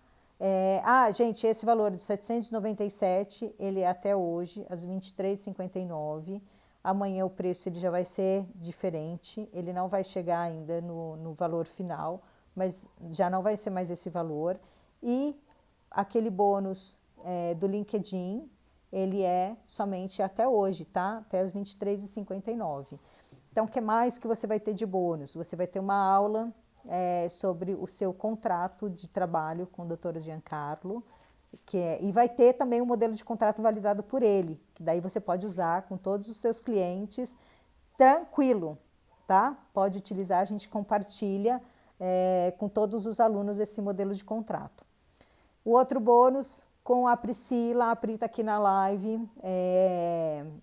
[SPEAKER 2] Gente, esse valor de 797, ele é até hoje, às 23h59. Amanhã o preço ele já vai ser diferente, ele não vai chegar ainda no valor final, mas já não vai ser mais esse valor. E aquele bônus do LinkedIn, ele é somente até hoje, tá? Até as 23h59. Então, o que mais que você vai ter de bônus? Você vai ter uma aula sobre o seu contrato de trabalho com o Dr. Giancarlo, e vai ter também um modelo de contrato validado por ele, que daí você pode usar com todos os seus clientes tranquilo, tá? Pode utilizar, a gente compartilha com todos os alunos esse modelo de contrato. O outro bônus com a Priscila, a Pri está aqui na live,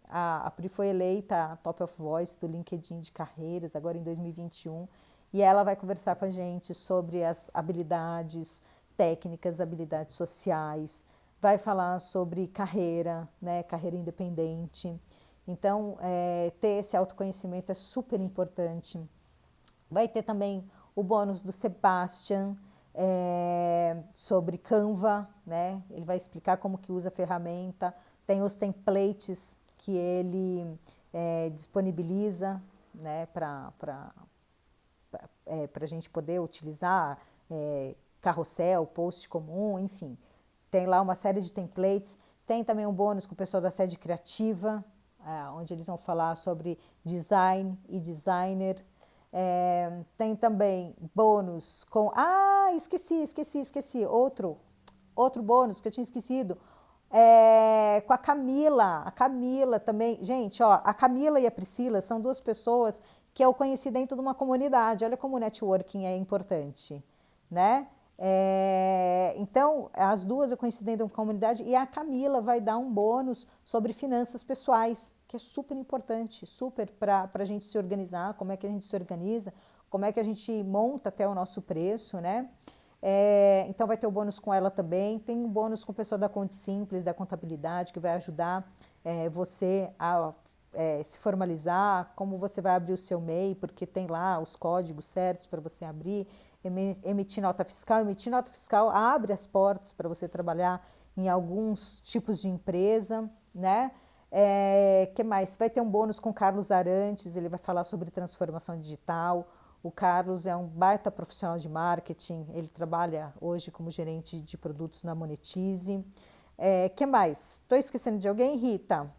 [SPEAKER 2] a Pri foi eleita a Top of Voice do LinkedIn de carreiras, agora em 2021, e ela vai conversar com a gente sobre as habilidades técnicas, habilidades sociais, vai falar sobre carreira, né, carreira independente. Então, ter esse autoconhecimento é super importante. Vai ter também o bônus do Sebastian, sobre Canva, né? Ele vai explicar como que usa a ferramenta, tem os templates que ele disponibiliza, né, para a gente poder utilizar, carrossel, post comum, enfim. Tem lá uma série de templates, tem também um bônus com o pessoal da sede criativa, onde eles vão falar sobre design e designer. Tem também bônus com... esqueci. Outro bônus que eu tinha esquecido. Com a Camila. A Camila também. Gente, ó, a Camila e a Priscila são duas pessoas que eu conheci dentro de uma comunidade. Olha como o networking é importante, né? Então, as duas eu conheci dentro de uma comunidade e a Camila vai dar um bônus sobre finanças pessoais, que é super importante, super para a gente se organizar, como é que a gente se organiza, como é que a gente monta até o nosso preço, né? Então vai ter o bônus com ela também, tem um bônus com o pessoal da Conte Simples, da contabilidade, que vai ajudar você a se formalizar, como você vai abrir o seu MEI, porque tem lá os códigos certos para você abrir, emitir nota fiscal abre as portas para você trabalhar em alguns tipos de empresa, né? Que mais? Vai ter um bônus com o Carlos Arantes, ele vai falar sobre transformação digital. O Carlos é um baita profissional de marketing, ele trabalha hoje como gerente de produtos na Monetize. Que mais? Estou esquecendo de alguém, Rita?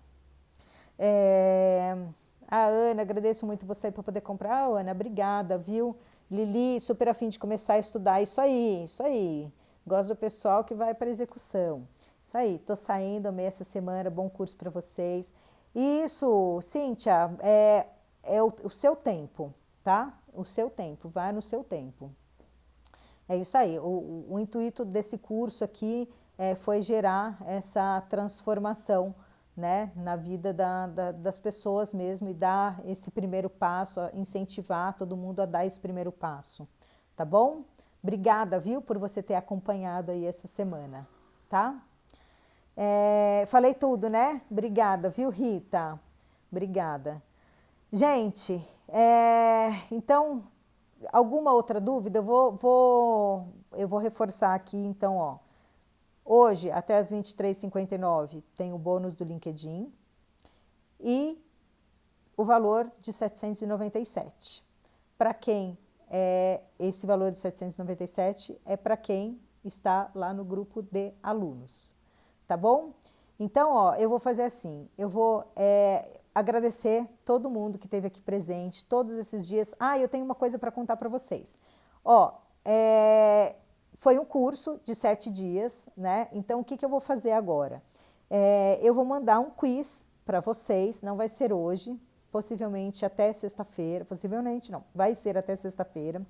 [SPEAKER 2] A Ana, agradeço muito você para poder comprar. Ana, obrigada, viu? Lili, super afim de começar a estudar. Isso aí. Gosto do pessoal que vai para execução. Isso aí, tô saindo, amei essa semana, bom curso para vocês. Isso, Cíntia, o seu tempo, tá? O seu tempo, vai no seu tempo. É isso aí, o intuito desse curso aqui foi gerar essa transformação, né, na vida das pessoas mesmo e dar esse primeiro passo, incentivar todo mundo a dar esse primeiro passo, tá bom? Obrigada, viu, por você ter acompanhado aí essa semana, tá? Falei tudo, né? Obrigada, viu, Rita? Obrigada. Gente, então, alguma outra dúvida? Eu vou reforçar aqui, então, ó. Hoje, até as 23h59, tem o bônus do LinkedIn e o valor de 797. Para quem esse valor de 797 é para quem está lá no grupo de alunos, tá bom? Então, ó, eu vou fazer assim, eu vou agradecer todo mundo que esteve aqui presente todos esses dias. Eu tenho uma coisa para contar para vocês. Ó, foi um curso de 7 dias, né? Então, o que eu vou fazer agora? Eu vou mandar um quiz para vocês, não vai ser hoje, possivelmente até sexta-feira, possivelmente não, vai ser até sexta-feira.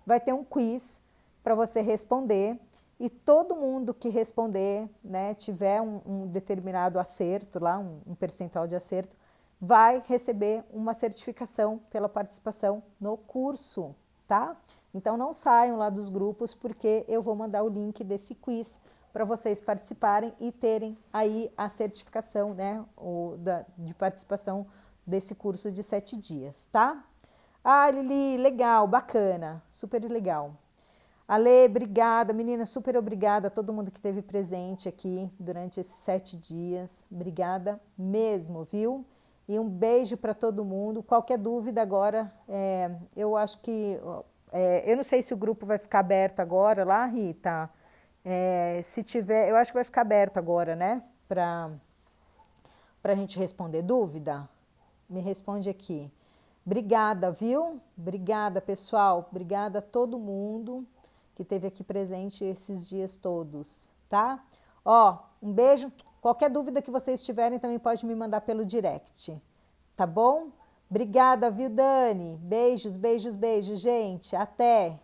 [SPEAKER 2] Vai ter um quiz para você responder e todo mundo que responder, né, tiver um determinado acerto lá, um percentual de acerto, vai receber uma certificação pela participação no curso, tá? Então, não saiam lá dos grupos, porque eu vou mandar o link desse quiz para vocês participarem e terem aí a certificação, né, de participação desse curso de 7 dias, tá? Ah, Lili, legal, bacana, super legal. Ale, obrigada, menina, super obrigada a todo mundo que esteve presente aqui durante esses 7 dias. Obrigada mesmo, viu? E um beijo para todo mundo. Qualquer dúvida agora, eu acho que... eu não sei se o grupo vai ficar aberto agora lá, Rita. Se tiver, eu acho que vai ficar aberto agora, né? Para a gente responder dúvida. Me responde aqui. Obrigada, viu? Obrigada, pessoal. Obrigada a todo mundo que esteve aqui presente esses dias todos, tá? Ó, um beijo. Qualquer dúvida que vocês tiverem também pode me mandar pelo direct, tá bom? Obrigada, viu, Dani? Beijos, beijos, beijos, gente. Até!